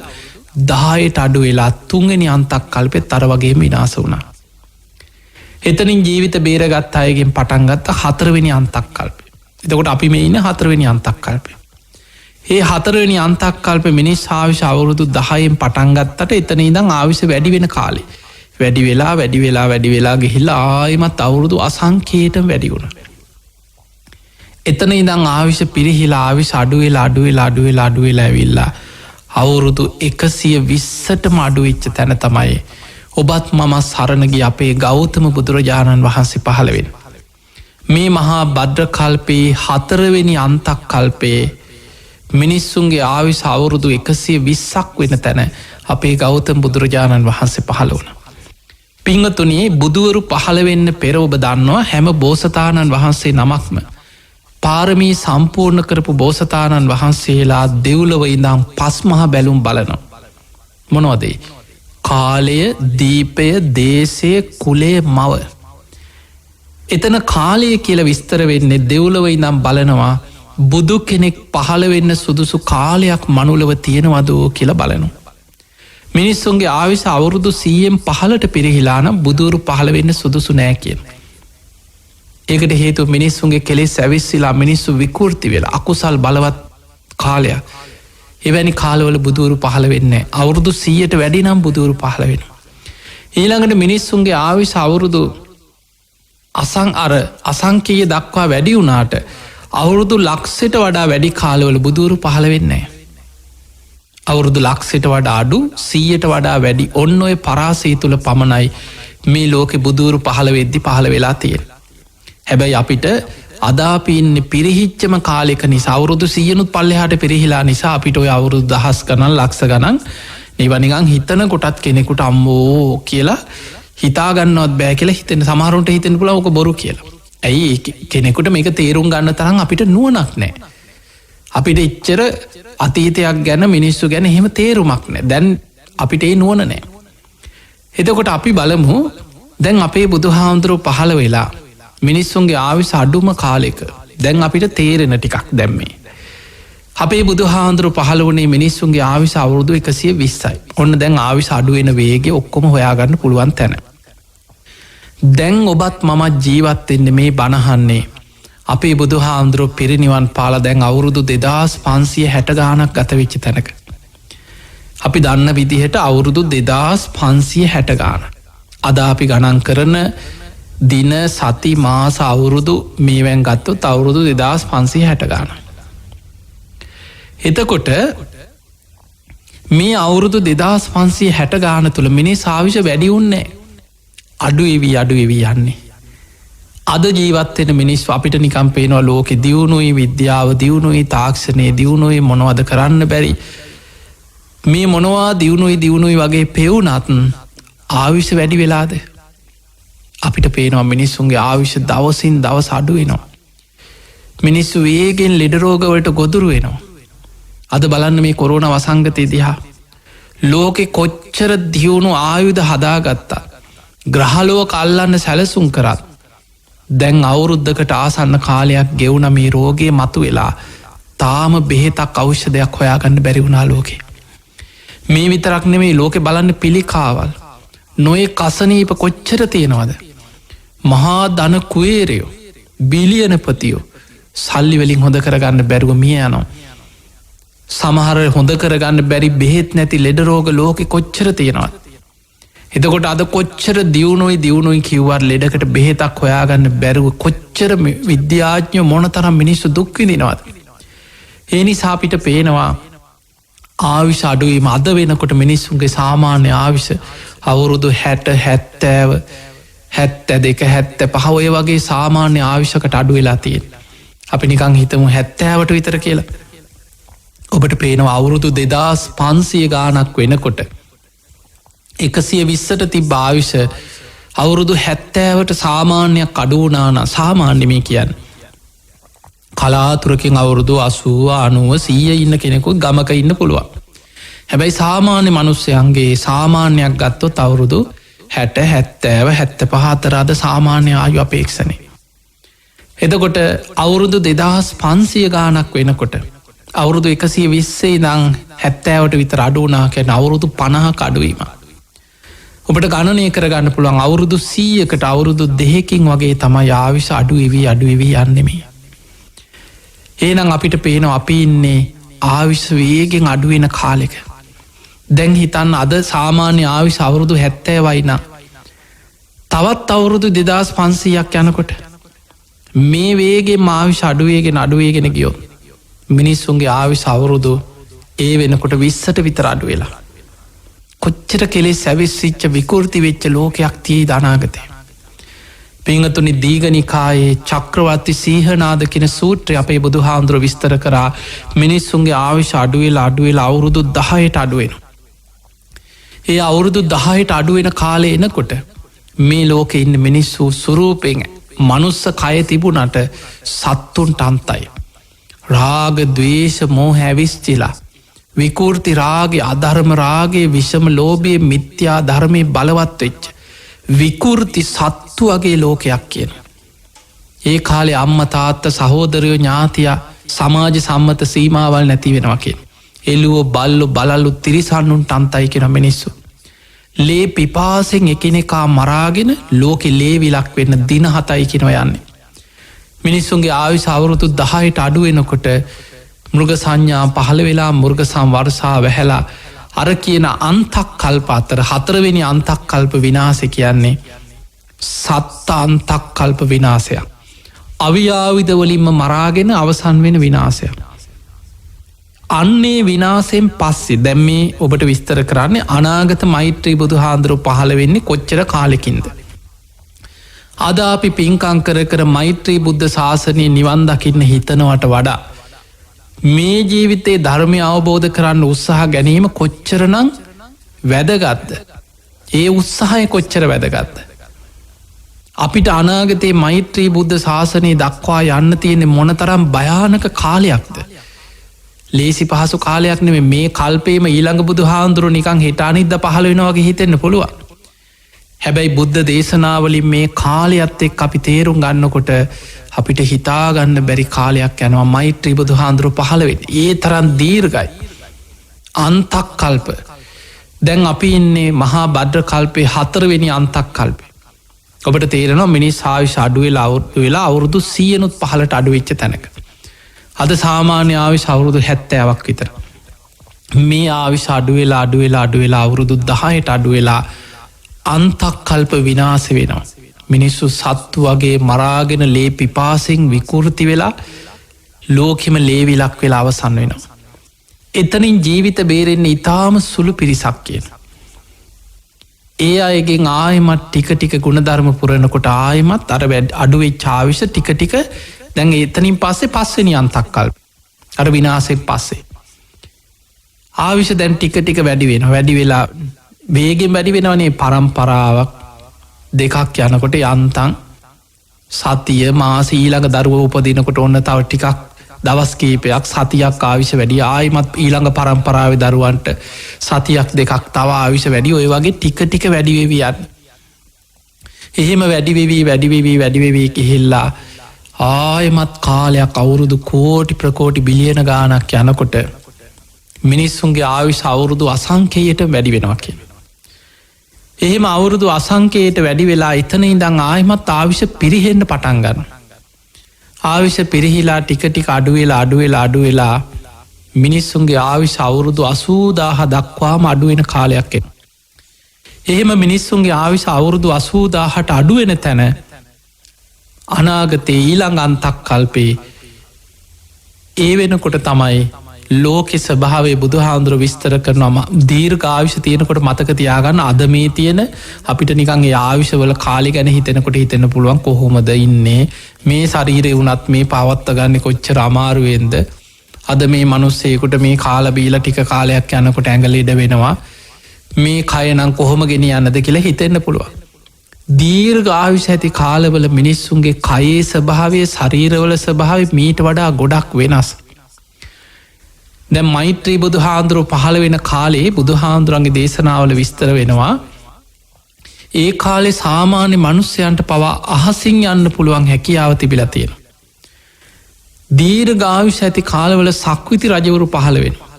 10ට අඩු වෙලා තුන්වෙනි අන්තක් කල්පෙත් අර වගේම විනාශ වුණා. එතනින් ජීවිත බේරගත් අයගෙන් පටන්ගත්ත 4වෙනි අන්තක් කල්පේ. එතකොට අපි මේ ඉන්නේ 4වෙනි අන්තක් කල්පේ. ඒ 4වෙනි අන්තක් කල්පේ මිනිස් ආවිෂ අවුරුදු 10න් පටන්ගත්තට එතන ඉඳන් ආවිෂ වැඩි වෙන කාලේ. වැඩි වෙලා ගිහිල්ලා ආයෙමත් අවුරුදු අසංකේයයට වැඩි වුණා. එතන ඉඳං ආවිෂ පිරිහිලා ආවිෂ අඩුවෙලා ඇවිල්ලා අවුරුදු 120ටම අඩුවෙච්ච තැන තමයි ඔබත් මම සරණගිය අපේ ගෞතම බුදුරජාණන් වහන්සේ පහළ වෙන. මේ මහා බද්ද කල්පයේ 4වෙනි අන්තක් කල්පයේ මිනිස්සුන්ගේ ආවිෂ අවුරුදු 120ක් වෙන තැන අපේ ගෞතම බුදුරජාණන් වහන්සේ පහළ වුණ. පිංගතුනේ බුදුවරු පහළ වෙන්න පෙර ඔබ දන්නවා හැම බෝසතාණන් වහන්සේ නමක්ම පාරමී සම්පූර්ණ කරපු බෝසතාණන් වහන්සේලා දෙව්ලොව ඉඳම් 5 මහා බැලුම් බලනවා. මොනවදේ? කාලය, දීපය, දේශය, කුලය, මව. එතන කාලය කියලා විස්තර වෙන්නේ දෙව්ලොව ඉඳම් බලනවා බුදු කෙනෙක් පහළ වෙන්න සුදුසු කාලයක් මනුලව තියෙනවදෝ කියලා බලනවා. මිනිස්සුන්ගේ ආවිෂ අවුරුදු 100න් පහළට පිරිහිලා නම් බුදුරු පහළ වෙන්න සුදුසු නෑ කියන. ඒකට හේතු මිනිස්සුන්ගේ කෙලෙස් ඇවිස්සිලා මිනිස්සු විකෘති වෙලා අකුසල් බලවත් කාලයක්. එවැනි කාලවල බුදුරු පහළ වෙන්නේ අවුරුදු 100ට වැඩි නම් බුදුරු පහළ වෙන. ඊළඟට මිනිස්සුන්ගේ ආවිෂ අවුරුදු අසංකීය දක්වා වැඩි වුණාට අවුරුදු ලක්ෂයට වඩා වැඩි කාලවල බුදුරු පහළ වෙන්නේ. අවුරුදු ලක්ෂයට වඩා අඩු 100ට වඩා වැඩි ඔන්න ඔය පරාසය තුළ පමණයි මේ ලෝකෙ බුදුරු පහළ වෙද්දි පහළ වෙලා තියෙන. හැබැයි අපිට අදාපින්න පිරිහිච්චම කාලෙක නිසා අවුරුදු 100නුත් පල්ලෙහාට පිරිහිලා නිසා අපිට ඔය අවුරුදු දහස් ගණන් ලක්ෂ ගණන් නිවනිකං හිතන කොටත් කෙනෙකුට අම්මෝ කියලා හිතාගන්නවත් බෑ කියලා හිතෙන සමහරුන්ට හිතෙන පුළ ඕක බොරු කියලා. ඇයි කෙනෙකුට මේක තේරුම් ගන්න තරම් අපිට නුවණක් නෑ. අපිට එච්චර අතීතයක් ගැන මිනිස්සු ගැන එහෙම තේරුමක් නෑ. දැන් අපිට ඒ නුවණ නෑ. එතකොට අපි බලමු දැන් අපේ බුදුහාමුදුරුවෝ පහළ වෙලා මිනිස්සුන්ගේ ආවිෂ අඩුම කාලෙක දැන් අපිට තේරෙන ටිකක් දැම්මේ. අපේ බුදු හාන්දුරු පහළ වනේ මිනිස්සුන්ගේ ආවිශ අවුරුදු 120යි. ඔන්න දැන් ආවිශ අඩුවෙන වේගේ ඔක්කොම හොයාගන්න පුළුවන් තැන. දැන් ඔබත් මමත් ජීවත්වෙන්න මේ බණහන්නේ අපේ බුදු හාමුදුරුව පිරිනිවන් පාල දැන් අවුරුදු 2560 ගානක් ගතවෙච්චි තැනක. අපි දන්න විදිහට අවුරුදු 2560 ගාන. අද අපි ගණන් කරන දින සති මාස අවුරුදු මේවැන් ගත්තොත් අවුරුදු 2560 ගාන. එතකොට මේ අවුරුදු 2560 ගාන තුළ මිනිස් ආවිෂ වැඩි උන්නේ අඩුවෙවී යන්නේ. අද ජීවත්වෙන මිනිස් අපිට නිකම් පේනවා ලෝකෙ දියුණුයි විද්‍යාව දියුණුයි තාක්ෂණය දියුණුයි මොනවද කරන්න බැරි මේ මොනවා දියුණුයි වගේ පෙවුනත් ආවිෂ වැඩි වෙලාද අපිට පේනවා මිනිස්සුන්ගේ ආවිෂ දවසින් දවස අඩු වෙනවා. මිනිස්සු වේගෙන් ලෙඩරෝගවලට ගොදුරු වෙනවා. අද බලන්න මේ කොරෝන වසංගතය දිහා ලෝකෙ කොච්චර දියුණු ආයුධ හදාගත්තා ග්‍රහලෝව කල්ලන්න සැලසුම් කරත් දැන් අවුරුද්ධකට ආසන්න කාලයක් ගෙවුන මේ රෝගය මතු වෙලා තාම බෙහෙතක් අවශ්‍යදයක් හොයාගන්න බැරිවුණා ලෝකෙ. මේ විතරක් නෙමේ ලෝකෙ බලන්න පිළිකාවල් නොේ කසනීප කොච්චර තියෙනවද. මහා දන කුවේරයෝ බිලියනපතියෝ සල්ලි වලින් හොඳ කරගන්න බැරුව මිය යනවා. සමහර හොඳ කරගන්න බැරි බෙහෙත් නැති ලෙඩරෝග ලෝකෙ කොච්චර තියෙනවත්. එතකොට අද කොච්චර දියුණුයි කිව්වර් ලෙඩකට බෙහෙතක් හොයාගන්න බැරුව කොච්චර විද්‍යාඥ මොන තරම් මිනිස්සු දුක්විදිනවද. ඒ නිසා අපිට පේනවා ආවිශ අඩුවීම අද වෙනකොට මිනිස්සුන්ගේ සාමාන්‍ය ආවිශ අවුරුදු 60 ඔය වගේ සාමාන්‍ය ආවිශකට අඩු වෙලා තියෙන. අපි නිකං හිතමු 70ට විතර කියලා. ඔබට පේනවා අවුරුදු 2500 ගානක් වෙනකොට 120ට තිබ්බ ආවිෂ අවුරුදු 70ට සාමාන්‍යයක් අඩුවනාන සාමාන්‍යමී කියන්න. කලාතුරකින් අවුරුදු 80 90 ඉන්න කෙනෙකු ගමක ඉන්න පුළුවන්. හැබැයි සාමාන්‍ය මනුස්සයන්ගේ සාමාන්‍යයක් ගත්තොත් අවුරුදු 60 අද සාමාන්‍ය ආයු අපේක්ෂණය. එතකොට අවුරුදු 2500 ගානක් වෙනකොට අවුරුදු 120 ඉඳං 70ට විතර අඩුවනා කැන අවුරුදු 50 අඩුවීම. ඔබට ගණනය කරගන්න පුළුවන් අවුරුදු 100කට අවුරුදු 2කින් වගේ තමයි ආවිශ අඩුවවී යන්නෙමේ. ඒනම් අපිට පේනවා අපි ඉන්නේ ආවිශ වේගෙන් අඩුවෙන කාලෙක. දැන් හිතන්න අද සාමාන්‍ය ආවිශ අවුරුදු 70 වයින තවත් අවුරුදු 2500ක් යනකොට මේ වේගේ ආවිශ අඩුවේගෙන ගියෝ මිනිස්සුන්ගේ ආවිශ අවුරුදු ඒ වෙනකොට 20ට විතර අඩු වෙලා. කොච්චර කෙලෙස් සැවිස්සිච්ච විකෘති වෙච්ච ලෝකයක් තියේ දනාගතය. පිංහතුනි දීගනිකායේ චක්‍රවර්ති සීහනාද කියෙන සූත්‍රය අපේ බුදු හාමුදුරුව විස්තර කරා මිනිස්සුන්ගේ ආවිශ අඩුවෙලා අවුරුදු 10ට අඩුවෙන. ඒ අවුරුදු 10ට අඩුවෙන කාලය එනකොට මේ ලෝකෙ ඉන්න මිනිස්සු සුරූපෙන් මනුස්ස කය තිබුණට සත්තුන්ට අන්තයි. රාග දවේශ මෝහ ඇවිස්චිලා විකෘති රාගේ අධර්ම රාගේ විෂම ලෝබය මිත්‍යා ධර්මය බලවත් වෙච්ච. විකෘති සත්තු වගේ ලෝකයක් කියන. ඒ කාලේ අම්ම තාත්ත සහෝදරයෝ ඥාතිය සමාජ සම්මත සීමාවල් නැති වෙනවකින්. එල්ලුවෝ බල්ලු බලල්ලු තිරිසන්නුන්ට අන්තයි කෙන මිනිස්සු. ලේ පිපාසෙන් එකනෙකා මරාගෙන ලෝකෙ ලේවිලක් වෙන්න දින 7යි කිනව යන්නේ. මිනිස්සුන්ගේ ආවිශ අවුරුතු 10ට අඩුවෙනකොට මෘග සංඥා පහළ වෙලා මුර්ගසම් වර්සා වැහැලා අර කියන අන්තක් කල්ප අතර 4වෙනි අන්තක් කල්ප විනාස කියන්නේ සත්ත අන්තක් කල්ප විනාසයක්. අවියාවිදවලින්ම මරාගෙන අවසන් වෙන විනාසයක්. අන්නේ විනාසයෙන් පස්සේ දැම් මේ ඔබට විස්තර කරන්නේ අනාගත මෛත්‍රී බුදු හාන්දුරු පහළ වෙන්නේ කොච්චර කාලෙකින්ද. අද අපි පින්කං කර මෛත්‍රී බුද්ධ ශාසනය නිවන් දකින්න හිතනවට වඩා මේ ජීවිතේ ධර්මය අවබෝධ කරන්න උත්සාහ ගැනීම කොච්චරනං වැදගත්ද. ඒ උත්සාහය කොච්චර වැදගත්ද. අපිට අනාගතයේ මෛත්‍රී බුද්ධ ශාසනය දක්වා යන්න තියෙනෙ මොනතරම් භයානක කාලයක්ද. ලේසි පහසු කාලයක් නෙමේ මේ කල්පේම ඊළඟ බුදු හාන්දුරු නිකං හිටානිද්ද පහළ වෙනවාගේ හිතෙන්න්න පුළුවන්. හැබැයි බුද්ධ දේශනාවලින් මේ කාලයත් එක් අපි තේරුම් ගන්නකොට අපිට හිතාගන්න බැරි කාලයක් යනවා මෛත්‍රී බුදු හාන්දුරු පහළවෙෙන ඒ තරන් දීර්ගයි අන්තක් කල්ප දැන් අපි ඉන්නේ මහා බද්‍ර කල්පේ 4වෙනි අන්තක් කල්පේ ඔබට තේරෙනවා මිනිස් ආයුෂ අඩුවෙලා අවුරුදු 100නුත් පහලට අඩුවෙච්ච තැනක අද සාමාන්‍ය ආයුෂ අවුරුදු 70ක් විතර මේ ආයුෂ අඩුවෙලා අවුරුදු 10ට අඩුවෙලා අන්තක් කල්ප විනාශ වෙනවා මිනිස්සු සත්තු වගේ මරාගෙන ලේ පිපාසෙන් විකෘති වෙලා ලෝකෙම ලේවිලක් වෙලා අවසන් වෙනවා එතනින් ජීවිත බේරෙන්නේ ඉතාම සුළු පිරිසක් කියන ඒ අයගෙන් ආයමත් ටික ගුණධර්ම පුරණකොට ආයමත් අර අඩුවෙච්ච ආවිෂ ටික දැන් එතනින් පස්සේ පස්වෙනි අන්තක් කල්ප අර විනාසෙන් පස්සේ ආවිෂ දැන් ටික වැඩි වෙන වැඩි වෙලා වේගෙන් වැඩි වෙනවනේ පරම්පරාවක් දෙකක් යනකොට යන්තන් සතිය මාස ඊළඟ දරුව උපදිනකොට ඔන්න තව ටිකක් දවස් කීපයක් සතියක් ආවිෂ වැඩි ආයිමත් ඊළඟ පරම්පරාව දරුවන්ට සතියක් දෙකක් තව ආවිෂ වැඩි ඔය වගේ ටික වැඩිවෙවියන් එහෙම වැඩිවෙවී කිහිල්ලා ආයමත් කාලයක් අවුරුදු කෝටි ප්‍රකෝටි බිලියන ගානක් යනකොට මිනිස්සුන්ගේ ආවිෂ අවුරුදු අසංකයට වැඩි වෙනවා කිය එහෙම අවුරුදු අසංකයට වැඩි වෙලා එතන ඉඳං ආයමත් ආවිෂ පිරිහෙන්න පටන්ගන්න ආවිෂ පිරිහිලා ටික අඩුවෙලා මිනිස්සුන්ගේ ආවිෂ අවුරුදු 80,000 දක්වාම අඩුවෙන කාලයක් එන. එහෙම මිනිස්සුන්ගේ ආවිෂ අවුරුදු 80,000ට අඩුවෙන තැන අනාගතයේ ඊළඟ අන්තක් කල්පේ ඒ වෙනකොට තමයි ලෝකෙ ස්වභාවේ බුදු හාමුදුරුවෝ විස්තර කරනවා දීර්ඝ ආයුෂ තියෙනකොට මතක තියාගන්න අද මේ තියෙන අපිට නිකන් ඒ ආයුෂවල කාලය ගැන හිතෙනකොට හිතෙන්න පුළුවන් කොහොමද ඉන්නේ මේ ශරීරය වුණත් මේ පවත්ත ගන්න කොච්චර අමාරුවෙන්ද අද මේ මිනිස්සෙකුට මේ කාලා බීලා ටික කාලයක් යනකොට ඇඟ ලෙඩ වෙනවා මේ කය නම් කොහොම ගෙන යන්නද කියලා හිතෙන්න පුළුවන් දීර්ඝ ආයුෂ ඇති කාලවල මිනිස්සුන්ගේ කයේ ස්වභාවය ශරීරවල ස්වභාවය මීට වඩා ගොඩක් වෙනස් දැන් මෛත්‍රී බුදු හාමුදුරුවෝ පහළ වෙන කාලේ බුදු හාමුදුරන්ගේ දේශනාවල විස්තර වෙනවා ඒ කාලේ සාමාන්‍ය මනුස්සයන්ට පවා අහසින් යන්න පුළුවන් හැකියාව තිබිලා තියෙනවා දීර්ඝ ආයුෂ ඇති කාලවල සක්විති රජවරු පහළ වෙනවා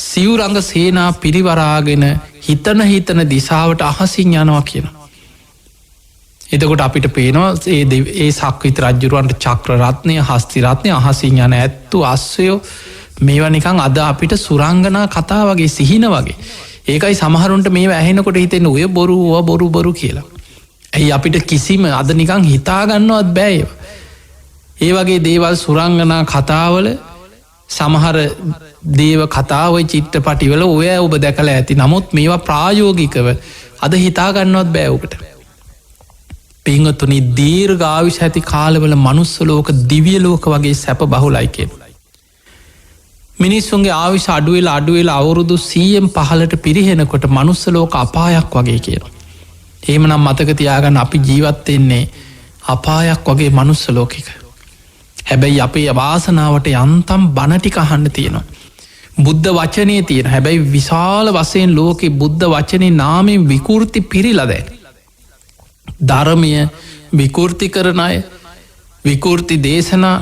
සිවුරංග සේනා පිරිවරාගෙන හිතන දිසාවට අහසින් යනවා කියනවා එතකොට අපිට පේනවා ඒ සක්විති රජ්ජුරුවන්ට චක්‍ර රත්නය හස්ති රත්නය අහසින් යන ඇත්තු අස්සයෝ මේවා නිකං අද අපිට සුරංගනා කතා වගේ සිහින වගේ ඒකයි සමහරුන්ට මේ ඇහෙනකොට හිතෙන ඔය බොරු කියලා ඇයි අපිට කිසිම අද නිකං හිතාගන්නවත් බෑය ඒ වගේ දේවල් සුරංගනා කතාවල සමහර දේව කතාවයි චිත්‍රපටිවල ඔය ඔබ දැකලා ඇති නමුත් මේවා ප්‍රායෝගිකව අද හිතාගන්නවත් බෑඔකට පිංහතුනි දීර්ඝ ආයුෂ ඇති කාලවල මනුස්ස ලෝක දිව්‍ය ලෝක වගේ සැප බහුලයි කියලා මිනිස්සුන්ගේ ආවිෂ අඩුවෙලා අවුරුදු 100න් පහලට පිරිහෙනකොට මනුස්ස ලෝක අපායක් වගේ කියනවා. එහෙමනම් මතක තියාගන්න අපි ජීවත් වෙන්නේ අපායක් වගේ මනුස්ස ලෝකෙක. හැබැයි අපේ වාසනාවට යන්තම් බණ ටික අහන්න තියෙනවා. බුද්ධ වචනේ තියෙන. හැබැයි විශාල වශයෙන් ලෝකේ බුද්ධ වචනේ නාමයෙන් විකෘති පිරීලා දැන්. ධර්මය විකෘති කරන අය විකෘති දේශනා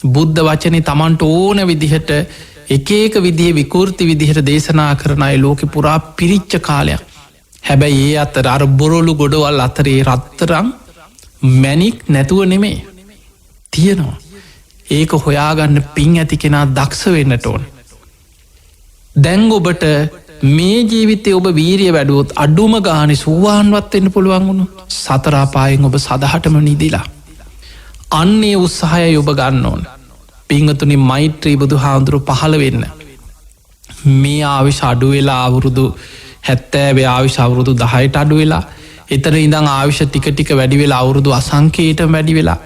බුද්ධ වචනේ Tamanට ඕන විදිහට එක විදිහේ විකෘති විදිහට දේශනා කරන අය ලෝකෙ පුරා පිරිච්ච කාලයක්. හැබැයි ඒ අතර අර බොරොලු ගොඩවල් අතරේ රත්තරන් මැණික් නැතුව නෙමේ තියෙනවා. ඒක හොයාගන්න පින් ඇති කෙනා දක්ෂ වෙන්නට ඕන. දැන් ඔබට මේ ජීවිතේ ඔබ වීරිය වැඩුවොත් අඩුම ගානේ සෝවාන්වත් වෙන්න පුළුවන් වුණොත් සතර අපායෙන් ඔබ සදහටම නිදිලා. අන්නේ උත්සාහයයි ඔබ ගන්න ඕන. පිංහතුනි මෛත්‍රී බුදු හාමුදුරුවෝ පහළ වෙන්න. මේ ආවිෂ අඩු වෙලා අවුරුදු 70 ආවිෂ අවුරුදු 10ට අඩු වෙලා එතන ඉඳන් ආවිෂ ටික වැඩි වෙලා අවුරුදු අසංකේයයට වැඩි වෙලා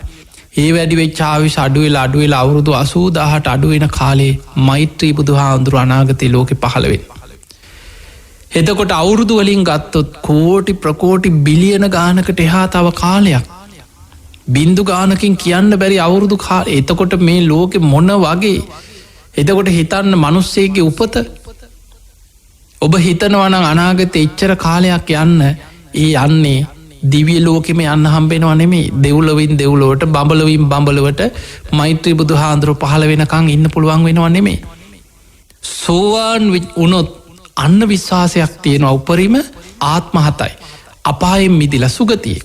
ඒ වැඩි වෙච්ච ආවිෂ අඩු වෙලා අවුරුදු 80000ට අඩු වෙන කාලේ මෛත්‍රී බුදු හාමුදුරුවෝ අනාගතේ ලෝකෙ පහළ වෙනවා. එතකොට අවුරුදු වලින් ගත්තොත් කෝටි ප්‍රකෝටි බිලියන ගානකට එහා තව කාලයක් බින්දු ගානකින් කියන්න බැරි අවුරුදු කාල එතකොට මේ ලෝකෙ මොන වගේ එතකොට හිතන්න මනුස්සේගේ උපත ඔබ හිතනවනම් අනාගත එච්චර කාලයක් යන්න ඒ යන්නේ දිවිය ලෝකෙම යන්න හම්බෙනවා නෙමේ දෙව්ලොවින් දෙව්ලොවට බඹලොවින් බඹලොවට මෛත්‍රී බුදු හාන්දුරුව පහළ වෙනකං ඉන්න පුළුවන් වෙනවා නෙමේ. සෝවාන් උනොත් අන්න විශ්වාසයක් තියෙනවා උපරිම ආත්මහතයි. අපායෙන් මිදිල සුගතිය.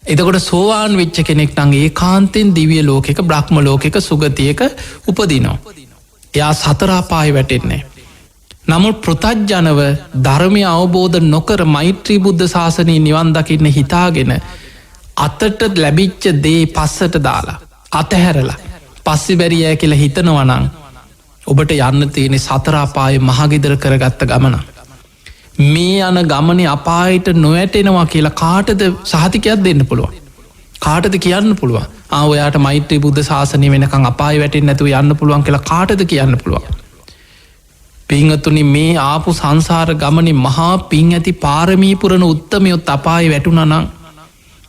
එතකොට සෝවාන් වෙච්ච කෙනෙක් නං ඒ කාන්තෙන් දිවිය ලෝකෙක බ්‍රහ්ම ලෝකෙක සුගතියක උපදිනෝ. එයා සතරාපාය වැටෙන්නේ. නමුත් පෘතජ්ජනව ධර්මය අවබෝධ නොකර මෛත්‍රී බුද්ධ ශාසනී නිවන් දකින්න හිතාගෙන අතට ලැබිච්ච දේ පස්සට දාලා අතහැරලා පස්සි බැරියෑ කියලා හිතනවනං ඔබට යන්න තියෙනෙ සතරාපාය මහගෙදර කරගත්ත ගමන. මේ යන ගමන අපායට නොවැටෙනවා කියලා කාටද සහතිකයක් දෙන්න පුළුවන්. කාටද කියන්න පුළුවන් ආවයාට මෛත්‍රී බුද්ධ ශාසනය වෙනකං අපාය වැටෙන් නැතුව යන්න පුළුවන් කියලා කාටද කියන්න පුළුවන්. පිංහතුනි මේ ආපු සංසාර ගමන මහා පින් ඇති පාරමීපුරණ උත්තමයොත් අපාය වැටුනනං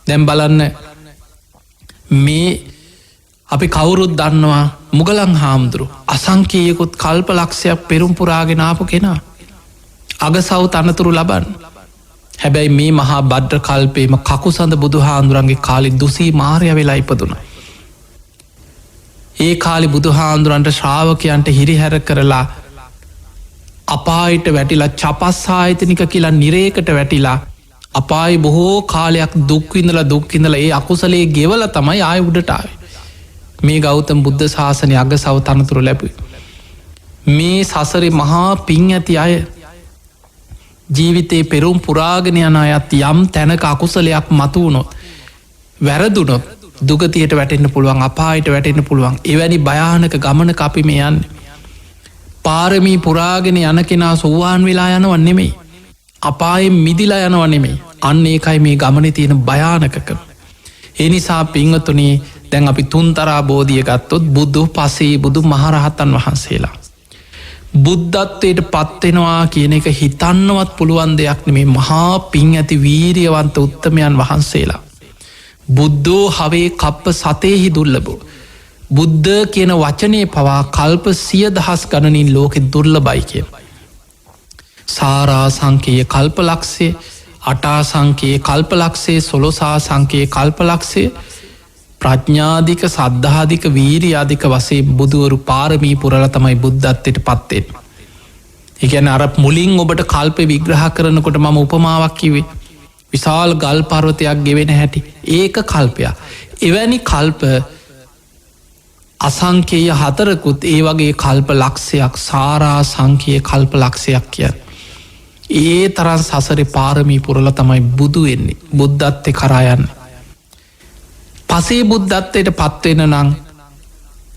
දැම් බලන්න මේ අපි කවුරුත් දන්නවා මුගලන් හාමුදුරු අසංකයකුත් කල්ප ලක්ෂයක් පෙරුම් පුරාගෙනාපු කෙනා අගසව් තනතුරු ලබන්. හැබැයි මේ මහා බද්්‍ර කල්පේම කකුසඳ බුදු හාන්දුරන්ගේ කාලි දුසී මාරය වෙලා ඉපදුන. ඒ කාලි බුදු හාන්දුරන්ට ශ්‍රාවකයන්ට හිරිහැර කරලා අපායට වැටිලා චපස්සාහිතනික කියලා නිරේකට වැටිලා අපායි බොහෝ කාලයක් දුක්විඳල ඒ අකුසලේ ගෙවල තමයි ආය උඩටාව. මේ ගෞතම් බුද්ධ ශාසනය අග සව තනතුරු ලැබුයි. මේ සසරි මහා පින් ඇති අය ජීවිතේ පෙරුම් පුරාගෙන යන අයත් යම් තැනක අකුසලයක් මතුවනොත් වැරදුනොත් දුගතියට වැටෙන්න්න පුළුවන් අපායට වැටෙන්න්න පුළුවන් එවැනි භයානක ගමන අපි මේ යන්න. පාරමී පුරාගෙන යන කෙනා සෝවාන් වෙලා යනව නෙමෙයි. අපායෙන් මිදිලා යනව නෙමෙයි. අන්න ඒකයි මේ ගමන තියෙන භයානකකම. ඒ නිසා පිංහතුනේ දැන් අපි තුන්තරා බෝධිය ගත්තොත් බුදු පසේ බුදු මහරහතන් වහන්සේලා. බුද්ධත්වයට පත්වෙනවා කියන එක හිතන්නවත් පුළුවන් දෙයක් නෙමේ මහා පින් ඇති වීරියවන්ත උත්තමයන් වහන්සේලා. බුද්ධෝ හවේ කප්ප සතේහි දුර්ලබෝ. බුද්ධ කියන වචනය පවා කල්ප 100,000 ගණනින් ලෝකෙ දුර්ලභයි කිය. සාරා සංකයේ කල්පලක්ෂය අටා සංකයේ කල්පලක්ෂේ සොලොසා සංකයේ කල්පලක්ෂය ප්‍රඥාධික සද්ධාධික වීරියාධික වසේ බුදුවරු පාරමී පුරල තමයි බුද්ධත්වයට පත්වෙන්. එකන අර මුලින් ඔබට කල්ප විග්‍රහ කරනකොට මම උපමාවක් කිවේ. විශාල් ගල් පර්වතයක් ගෙවෙන හැටි ඒක කල්පයක්. එවැනි කල්ප අසංකේය හතරකුත් ඒ වගේ කල්ප ලක්ෂයක් සාරා සංකය කල්ප ලක්ෂයක් කියන්න. ඒ තරන් සසරි පාරමී පුරල තමයි බුදු වෙන්නේ බුද්ධත්වය කරායන්න. පසේ බුද්ධත්වයට පත්වෙන නං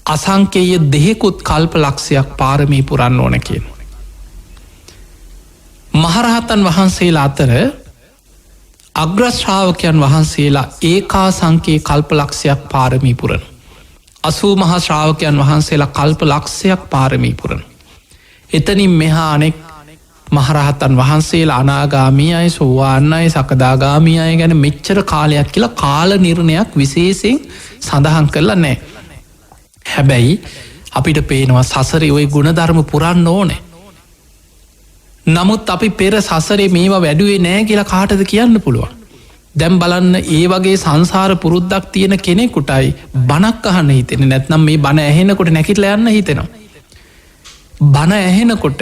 අසංකේය දෙහෙකුත් කල්ප ලක්ෂයක් පාරමී පුරන්න ඕන කියෙන්. මහරහතන් වහන්සේලා අතර අග්‍රශ්‍රාවකයන් වහන්සේලා ඒකා සංකේ කල්ප ලක්ෂයක් පාරමී පුරණ. 80 මහා ශ්‍රාවකයන් වහන්සේලා කල්ප ලක්ෂයක් පාරමී පුරණ. එතනින් මෙහා අනෙක් මහරහතන් වහන්සේලා අනාගාමී අය සෝවාන් අය සකදාගාමී අය ගැන මෙච්චර කාලයක් කියලා කාල නිර්ණයක් විශේෂයෙන් සඳහන් කරලා නෑ. හැබැයි අපිට පේනවා සසරේ ඔය ගුණධර්ම පුරන්න ඕනේ. නමුත් අපි පෙර සසරේ මේවා වැඩුවේ නෑ කියලා කාටද කියන්න පුළුවන්. දැම් බලන්න ඒ වගේ සංසාර පුරුද්දක් තියෙන කෙනෙකුටයි බණක් අහන්න හිතෙන නැත්නම් මේ බණ ඇහෙනකොට නැකිටල යන්න හිතෙනවා. බණ ඇහෙනකොට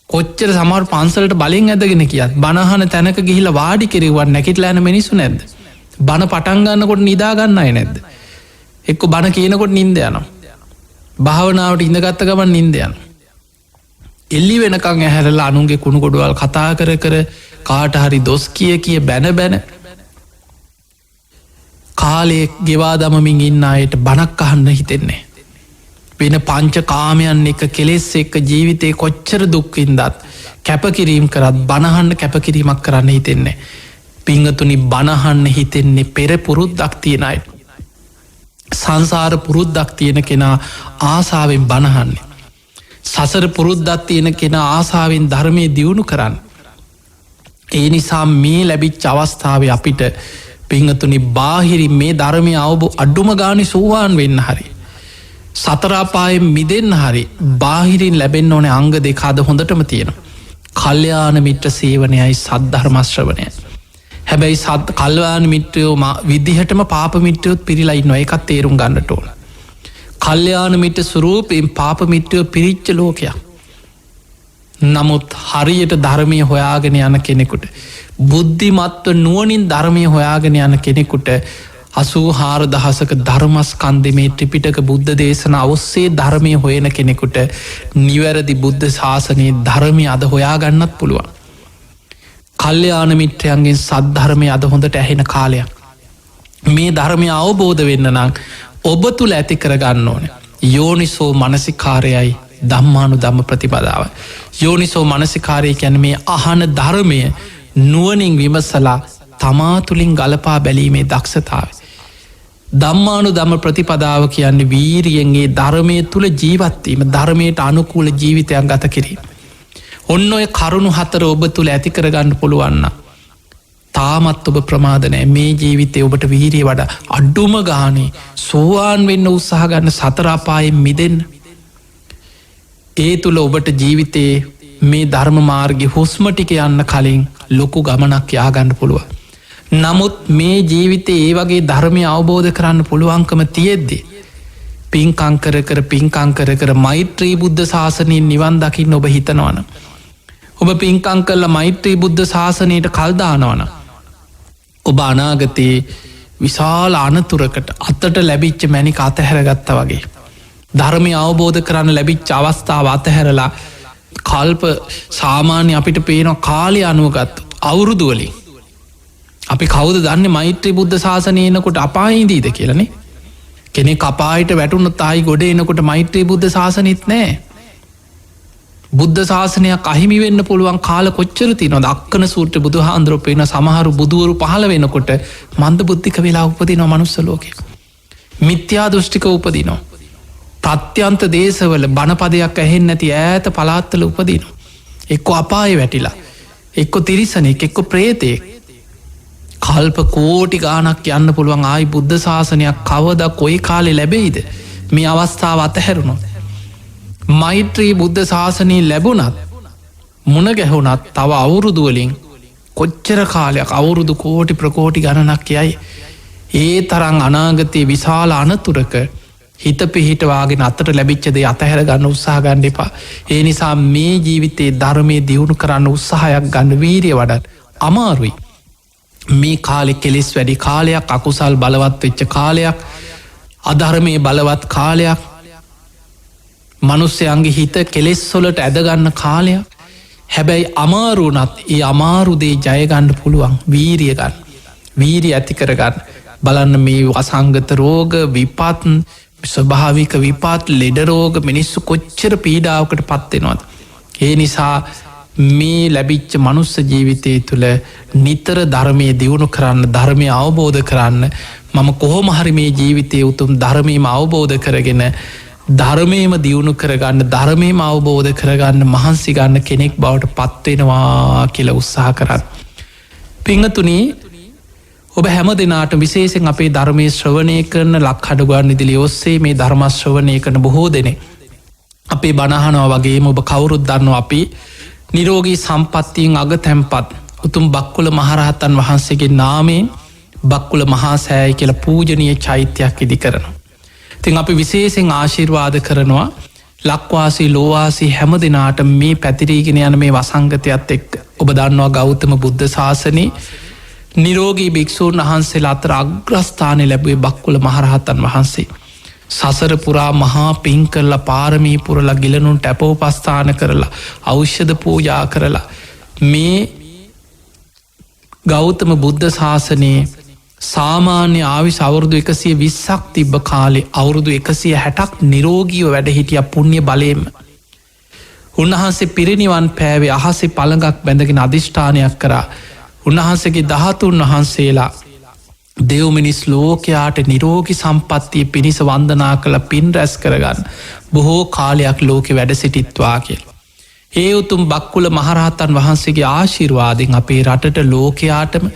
කොච්චර සමර පන්සලට බලින් ඇදගෙන කියත් බණහන තැනක ගිහිල වාඩි කෙරෙවන් නැකිට ලෑන මිනිසු නැද්ද. බණ පටන්ගන්නකොට නිදාගන්න අය නැද්ද. එක්ක බණ කියනකොට නින්ද යනම්. භාවනාවට ඉඳගත්ත ගමන් නින්ද යන. එල්ලි වෙනකං ඇහැරලා අනුන්ගේ කුණු ගොඩුවල් කතා කර කර කාට හරි දොස් කිය බැන බැන කාලේ ගෙවා දමමින් ඉන්න අයට බණක් අහන්න හිතෙන්නේ. වෙන පංච කාමයන් එක කෙලෙස් එක්ක ජීවිතය කොච්චර දුක්වින්දත් කැපකිරීම් කරත් බණහන්න කැපකිරීමක් කරන්න හිතෙන්නේ. පිංහතුනි බණහන්න හිතෙන්නේ පෙර පුරුද්දක් තියෙනයි. සංසාර පුරුද්දක් තියෙන කෙනා ආසාාවෙන් බණහන්නේ. සසර පුරුද්දත් තියෙන කෙනා ආසාාවෙන් ධර්මය දියුණු කරන්න. ඒ නිසා මේ ලැබිච් අවස්ථාව අපිට පිංහතුනි බාහිරි මේ ධර්මය අවබ අඩුම ගානි සූවාන් වෙන්න හරි. සතරාපායෙන් මිදෙන් හරි බාහිරින් ලැබෙන් ඕන අංග දෙකාද හොඳටම තියෙන. කල්යාණ මිත්‍ර සේවනයයි සද්ධර්මශ්‍රවනය. හැබැයි කල්යාණ මිත්‍රයෝ විදිහටම පාප මිත්‍රයොත් පිරිලා ඉන්නවා. ඒකත් තේරුම් ගන්නට ඕන. කල්යාණ මිත්‍ර ස්වරූපයෙන් පාප මිත්‍රයෝ පිරිච්ච ලෝකයක්. නමුත් හරියට ධර්මය හොයාගෙන යන කෙනෙකුට, බුද්ධිමත්ව නුවණින් ධර්මය හොයාගෙන යන කෙනෙකුට 84,000ක ධර්මස්කන්ධය මේ ත්‍රිපිටක බුද්ධ දේශනා ඔස්සේ ධර්මය හොයන කෙනෙකුට නිවැරදි බුද්ධ ශාසනයේ ධර්මය අද හොයාගන්නත් පුළුවන්. කල්යාණ මිත්‍රයන්ගෙන් සද්ධර්මය අද හොඳට ඇහෙන කාලයක්. මේ ධර්මය අවබෝධ වෙන්න නම් ඔබ තුළ ඇති කරගන්න ඕන යෝනිසෝ මනසිකාරයයි ධම්මානුධම්ම ප්‍රතිපදාව. යෝනිසෝ මනසිකාරය කියන්නේ මේ අහන ධර්මය නුවණින් විමසලා තමා තුළින් ගලපා බැලීමේ දක්ෂතාව. ධම්මානුධම්ම ප්‍රතිපදාව කියන්නේ වීරියෙන්ගේ ධර්මය තුළ ජීවත්වීම, ධර්මයට අනුකූල ජීවිතයක් ගත කිරීම. ඔන්න ඔය කරුණු 4 ඔබ තුළ ඇති කරගන්න පුළුවන්න තාමත් ඔබ ප්‍රමාදනෑ. මේ ජීවිතය ඔබට වීරිය වඩා අඩුම ගානේ සෝවාන් වෙන්න උත්සාහ ගන්න, සතර අපායෙන් මිදෙන්න. ඒ තුළ ඔබට ජීවිතයේ මේ ධර්ම මාර්ගය හුස්ම ටික යන්න කලින් ලොකු ගමනක් යාගන්න පුළුවන්. නමුත් මේ ජීවිතේ ඒ වගේ ධර්මය අවබෝධ කරන්න පුළුවන්කම තියෙද්දි පින්කම් කර මෛත්‍රී බුද්ධ ශාසනයෙන් නිවන් දකින්න ඔබ හිතනවන. ඔබ පින්කම් කරලා මෛත්‍රී බුද්ධ ශාසනයට කල් දානවන. ඔබ අනාගතයේ විශාල අනතුරකට අතට ලැබිච්ච මැණික අතහැරගත්ත වගේ. ධර්මය අවබෝධ කරන්න ලැබිච්ච අවස්ථාව අතහැරලා කල්ප සාමාන්‍ය අපිට පේනවා කාලය අනුවගත් අවුරුදුවලින් අපි කවුද දන්නේ මෛත්‍රී බුද්ධ ශාසනයනකොට අපායිදීද කියලනේ. කෙනෙක් අපායට වැටුණොත් ආයි ගොඩ එනකොට මෛත්‍රී බුද්ධ ශාසනෙත් නෑ. බුද්ධ ශාසනයක් අහිමි වෙන්න පුළුවන් කාල කොච්චර තියෙනවද? අක්කන සූත්‍ර බුදුහාඳුරෝ පේන සමහරු බුදුවරු පහළ වෙනකොට මන්ද බුද්ධික වෙලා උපදිනවා මනුස්ස ලෝකෙක. මිත්‍යා දෘෂ්ටික උපදිනවා. ප්‍රත්‍යන්ත දේශවල බණපදයක් ඇහෙන්නේ නැති ඈත පළාත්වල උපදිනවා. එක්ක අපායේ වැටිලා, එක්ක තිරිසනෙක්, එක්ක ප්‍රේතෙක්. කල්ප කෝටි ගානක් යන්න පුළුවන් ආයි බුද්ධ ශාසනයක් කවදා කොයි කාලේ ලැබෙයිද මේ අවස්ථාව අතහැරුණොත්. මෛත්‍රී බුද්ධ ශාසනය ලැබුණත් මුණ ගැහුණත් තව අවුරුදුවලින් කොච්චර කාලයක් අවුරුදු කෝටි ප්‍රකෝටි ගණනක් යයි. ඒ තරං අනාගතයේ විශාල අනතුරක හිත පිහිටවාගෙන අතට ලැබිච්චදේ අතහැර ගන්න උත්සාහ ගන්න එපා. ඒ නිසා මේ ජීවිතයේ ධර්මය දියුණු කරන්න උත්සාහයක් ගන්න වීරිය වඩාත් අමාරුයි. මේ කාලෙ කෙලෙස් වැඩි කාලයක්, අකුසල් බලවත් වෙච්ච කාලයක්, අධර්මය බලවත් කාලයක්, මනුස්සයන්ගේ හිත කෙලෙස්වලට ඇදගන්න කාලයක්. හැබැයි අමාරුනත් ඒ අමාරුදේ ජයගන්න පුළුවන් වීරිය ගන්න, වීරිය ඇති කරගන්න. බලන්න මේ අසංගත රෝග, විපත්, ස්වභාවික විපත්, ලෙඩ රෝග මිනිස්සු කොච්චර පීඩාවකට පත්වෙනවද. ඒ නිසා මේ ලැබිච්ච මනුස්ස ජීවිතය තුළ නිතර ධර්මය දියුණු කරන්න, ධර්මය අවබෝධ කරන්න. මම කොහොම හරි මේ ජීවිතය උතුම් ධර්මයම අවබෝධ කරගෙන ධර්මයම දියුණු කරගන්න, ධර්මයම අවබෝධ කරගන්න මහන්සි ගන්න කෙනෙක් බවට පත්වෙනවා කියලා උත්සාහ කරන්න. පිංහතුනී, ඔබ හැම දෙනාට විශේෂෙන් අපේ ධර්මය ශ්‍රවණය කරන ලක්හඩුගන් ඉදිලි ඔස්සේ මේ ධර්ම ශ්‍රවණය කරන බොහෝ දෙනෙ අපේ බණහනවා වගේම ඔබ කවුරුත් දන්නවා අපි නිරෝගී සම්පත්තියෙන් අග තැන්පත් උතුම් බක්කුල මහරහතන් වහන්සේගේ නාමයෙන් බක්කුල මහා සෑය කියල පූජනීය චෛත්‍යයක් ඉදි කරනවා. තින් අපි විශේෂෙන් ආශිර්වාද කරනවා ලක්වාසී ලෝවාසී හැම දෙනාට මේ පැතිරීගෙන යන මේ වසංගතයත් එක් ඔබ දන්නවා ගෞතම බුද්ධ ශාසනයේ නිරෝගී භික්‍ෂූන් වහන්සේලා අතර අග්‍රස්ථානය ලැබුවේ බක්කුල මහරහතන් වහන්සේ. සසර පුරා මහා පින් කරලා පාරමී පුරලා ගිලනුන් ටැපෝපස්ථාන කරලා ඖෂධ පූජා කරලා මේ ගෞතම බුද්ධ ශාසනයේ සාමාන්‍ය ආවිශ අවුරුදු 120ක් තිබ්බ කාලේ අවුරුදු 160ක් නිරෝගීව වැඩ හිටිය පුණ්‍ය බලයෙන්ම. උන්වහන්සේ පිරිනිවන් පෑවේ අහසේ පළඟක් බැඳගෙන අධිෂ්ඨානයක් කරා. උන්වහන්සේගේ 13 වහන්සේලා දෙව්මිනිස් ලෝකයාට නිරෝගි සම්පත්තිය පිණිස වන්දනා කළ පින් රැස් කරගන්න බොහෝ කාලයක් ලෝකෙ වැඩ සිටිත්වා කියල. ඒ උතුම් බක්කුල මහරහතන් වහන්සේගේ ආශිර්වාදෙන් අපේ රටට ලෝකයාටම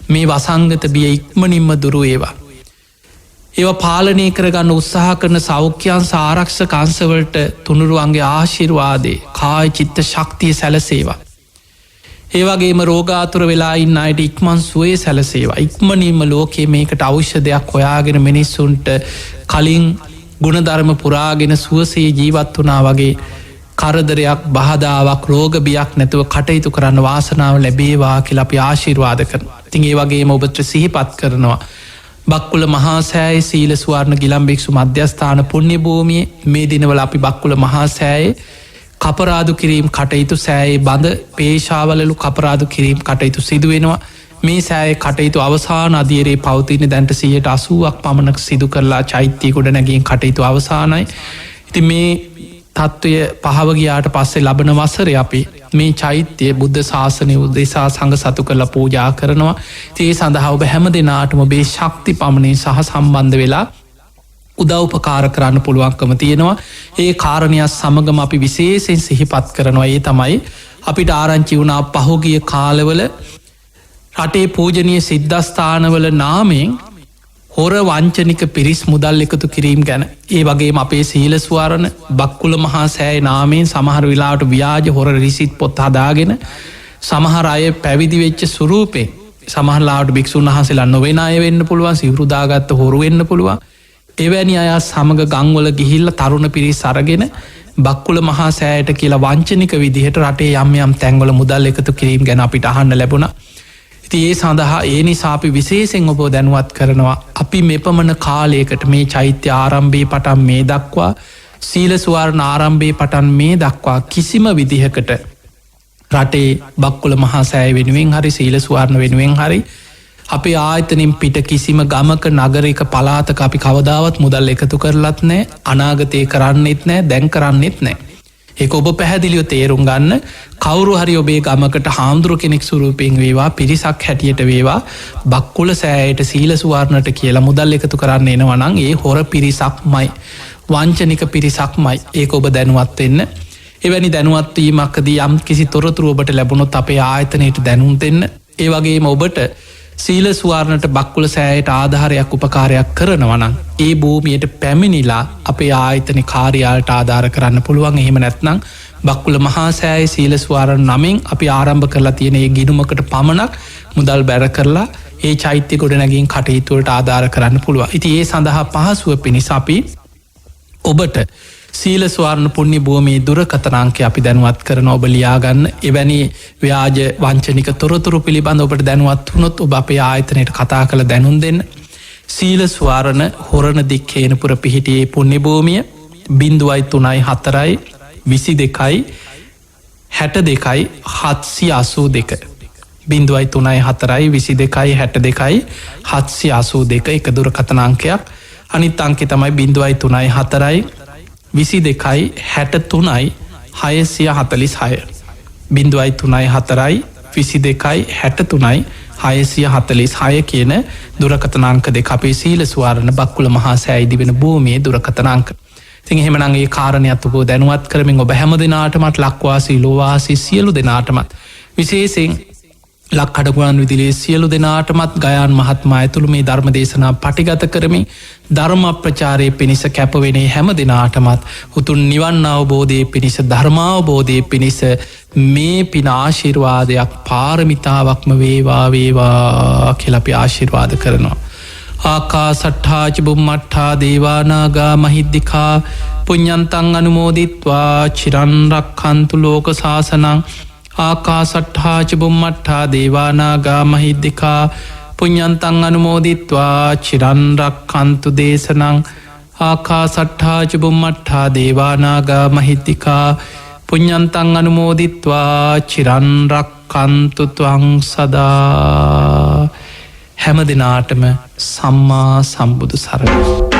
මේ වසංගත බිය ඉක්මනින්ම දුරු ඒවා. ඒවා පාලනය කරගන්න උත්සාහ කරන සෞඛ්‍යයන් ආරක්ෂක අංශවලට තුනුරුවන්ගේ ආශිර්වාදේ කාය චිත්ත ශක්තිය සැලසේවා. ඒවගේම රෝගාතුර වෙලා ඉන්න අයට ඉක්මන් සුවේ සැලසේවා. ඉක්මනින්ම ලෝකයේ මේකට අවශ්‍යදයක් හොයාගෙන මිනිස්සුන්ට කලින් ගුණධර්ම පුරාගෙන සුවසේ ජීවත් වනා වගේ කරදරයක් බහදාවක් රෝග බියක් නැතුව කටයුතු කරන්න වාසනාව ලැබේවා කියලා අපි ආශිර්වාද කරනවා. ඉතින් ඒ වගේම ඔබට සිහිපත් කරනවා බක්කුල මහා සෑයේ සීල ස්වර්ණ ගිලන් භික්ෂු මධ්‍යස්ථාන පුණ්‍ය භූමියේ මේ දිනවල අපි බක්කුල මහා සෑයේ කපරාදු කිරීම කටයුතු සෑයේ බඳ පේශාවලලු කපරාදු කිරීම කටයුතු සිදුවෙනවා. මේ සෑයේ කටයුතු අවසාන අධීරයේ පවතින දැන්ට 80%ක් පමණක් සිදු කරලා චෛත්‍යය ගොඩ නැගීම් කටයුතු අවසානයි. ඉතින් මේ තත්ත්වය පහවගයාට පස්සේ ලබන වසර අපි මේ චෛත්‍යය බුද්ධ ශාසනය උදෙසා සඟ සතු කරලා පූජා කරනවා. ඒ සඳහා ඔබ හැම දෙනාටම ඔබේ ශක්ති පමණින් සහ සම්බන්ධ වෙලා උදව්පකාර කරන්න පුළුවන්කම තියෙනවා. ඒ කාරණයක් සමගම අපි විශේෂයෙන් සිහිපත් කරනවා. ඒ තමයි අපිට ආරංචි වුණා පහුගිය කාලවල රටේ පූජනීය සිද්ධස්ථානවල නාමයෙන් හොර වංචනික පිරිස් මුදල් එකතු කිරීම් ගැන. ඒ වගේම අපේ සීල ස්වරණ බක්කුල මහා සෑය නාමයෙන් සමහර වෙලාට ව්‍යාජ හොර රිසිත් පොත් හදාගෙන සමහර අය පැවිදි වෙච්ච සුරූපේ සමහරලාට භික්ෂුන් වහන්සේලා නොවෙන අය වෙන්න පුළුවන්, සිවුරුදාගත්ත හොරු වෙන්න පුළුවන්. එවැනි අය සමග ගංවල ගිහිල්ලා තරුණ පිරිස් අරගෙන බක්කුල මහා සෑයට කියලා වංචනික විදිහට රටේ යම් යම් තැන්වල මුදල් එකතු කිරීම් ගැන අපිට අහන්න ලැබුණා. ඒ සඳහා ඒ නිසා අපි විශේෂෙන් ඔබ දැනුවත් කරනවා අපි මෙපමණ කාලයකට මේ චෛත්‍ය ආරම්භයේ පටන් මේ දක්වා සීල ස්වර්ණ ආරම්භයේ පටන් මේ දක්වා කිසිම විදිහකට රටේ බක්කුල මහා සෑය වෙනුවෙන් හරි සීල ස්වර්ණ වෙනුවෙන් හරි අපේ ආයතනින් පිට කිසිම ගමක නගරයක පලාතක අපි කවදාවත් මුදල් එකතු කරලත් නෑ, අනාගතය කරන්නෙත් නෑ, දැන් කරන්නෙත් නෑ. ඒක ඔබ පැහැදිලිව තේරුම් ගන්න. කවුරු හරි ඔබේ ගමකට හාමුදුරු කෙනෙක් ස්වරූපයෙන් වේවා පිරිසක් හැටියට වේවා බක්කුල සෑයට සීල ස්වර්ණට කියලා මුදල් එකතු කරන්න එනවා නම් ඒ හොර පිරිසක්මයි, වංචනික පිරිසක්මයි. ඒක ඔබ දැනුවත් වෙන්න. එවැනි දැනුවත් වීමක්දී යම් කිසි තොරතුරු ඔබට ලැබුණොත් අපේ ආයතනයට දැනුම් දෙන්න. ඒ වගේම ඔබට සීල ස්වර්ණට බක්කුල සෑයට ආධාරයක් උපකාරයක් කරනවා නම් ඒ භූමියට පැමිණිලා අපේ ආයතන කාර්යාලට ආධාර කරන්න පුළුවන්. එහෙම නැත්නම් බක්කුල මහා සෑය සීල ස්වර්ණ නමින් අපි ආරම්භ කරලා තියෙන ඒ ගිණුමකට පමණක් මුදල් බැර කරලා ඒ චෛත්‍ය ගොඩනැගීම් කටයුතු වලට ආධාර කරන්න පුළුවන්. ඉතින් ඒ සඳහා පහසුව පිණිස අපි ඔබට සීල ස්වර්ණ පුණ්‍ය භූමියේ දුරකථන අංකය අපි දැනුවත් කරන ඔබ ලියාගන්න. එවැනි ව්‍යාජ වංචනික තොරතුරු පිළිබඳ ඔබට දැනුවත් වුණොත් ඔබ අපේ ආයතනයට කතා කරලා දැනුම් දෙන්න. සීල ස්වර්ණ හොරණ දික්කේනපුර පිහිටියේ පුණ්‍ය භූමිය 0.34 22 62 782 0.34 22 62 782 එක දුරකථන අංකයක්. අනිත් අංකය තමයි 0.34 22 63 646 0.34 22 63 646 කියන දුරකථන අංක දෙක අපේ සීල ස්වර්ණ බක්කුල මහා සෑය ඉදිවෙන භූමියේ දුරකථන අංක. ඉතින් එහෙමනම් ඒ කාරණයක් ඔබ දැනුවත් කරමින් ඔබ හැම දිනාටමත් ලක්වාසී ලෝවාසී සියලු දෙනාටමත් විශේෂයෙන් ලක්කඩගුවන් විදිලේ සියලු දෙනාටමත් ගයාන් මහත්මා ඇතුළු මේ ධර්ම දේශනා පටිගත කරමින් ධර්ම ප්‍රචාරයේ පිණිස කැපවෙනේ හැම දෙනාටමත් උතුම් නිවන් අවබෝධය පිණිස ධර්මාවබෝධය පිණිස මේ පින ආශිර්වාදයක් පාරමිතාවක්ම වේවා වේවා කියලා අපි ආශිර්වාද කරනවා. ආකාසට්ඨා ච බුම්මට්ඨා දේවානාගා මහිද්దికා පුඤ්ඤන්තං අනුමෝදිත්වා චිරන් රක්ඛන්තු ලෝක සාසනං. ආකාසට්ඨා ච බුම්මට්ඨා දේවානාගා මහිද්దికා පුඤ්ඤන්තං අනුමෝදිත්වා චිරන් රක්ඛන්තු දේශනං. ආකාසට්ඨා ච බුම්මට්ඨා දේවානාගා මහිද්దికා පුඤ්ඤන්තං අනුමෝදිත්වා චිරන් රක්ඛන්තු ත්වං සදා. හැම දිනාටම සම්මා සම්බුදු සරණයි.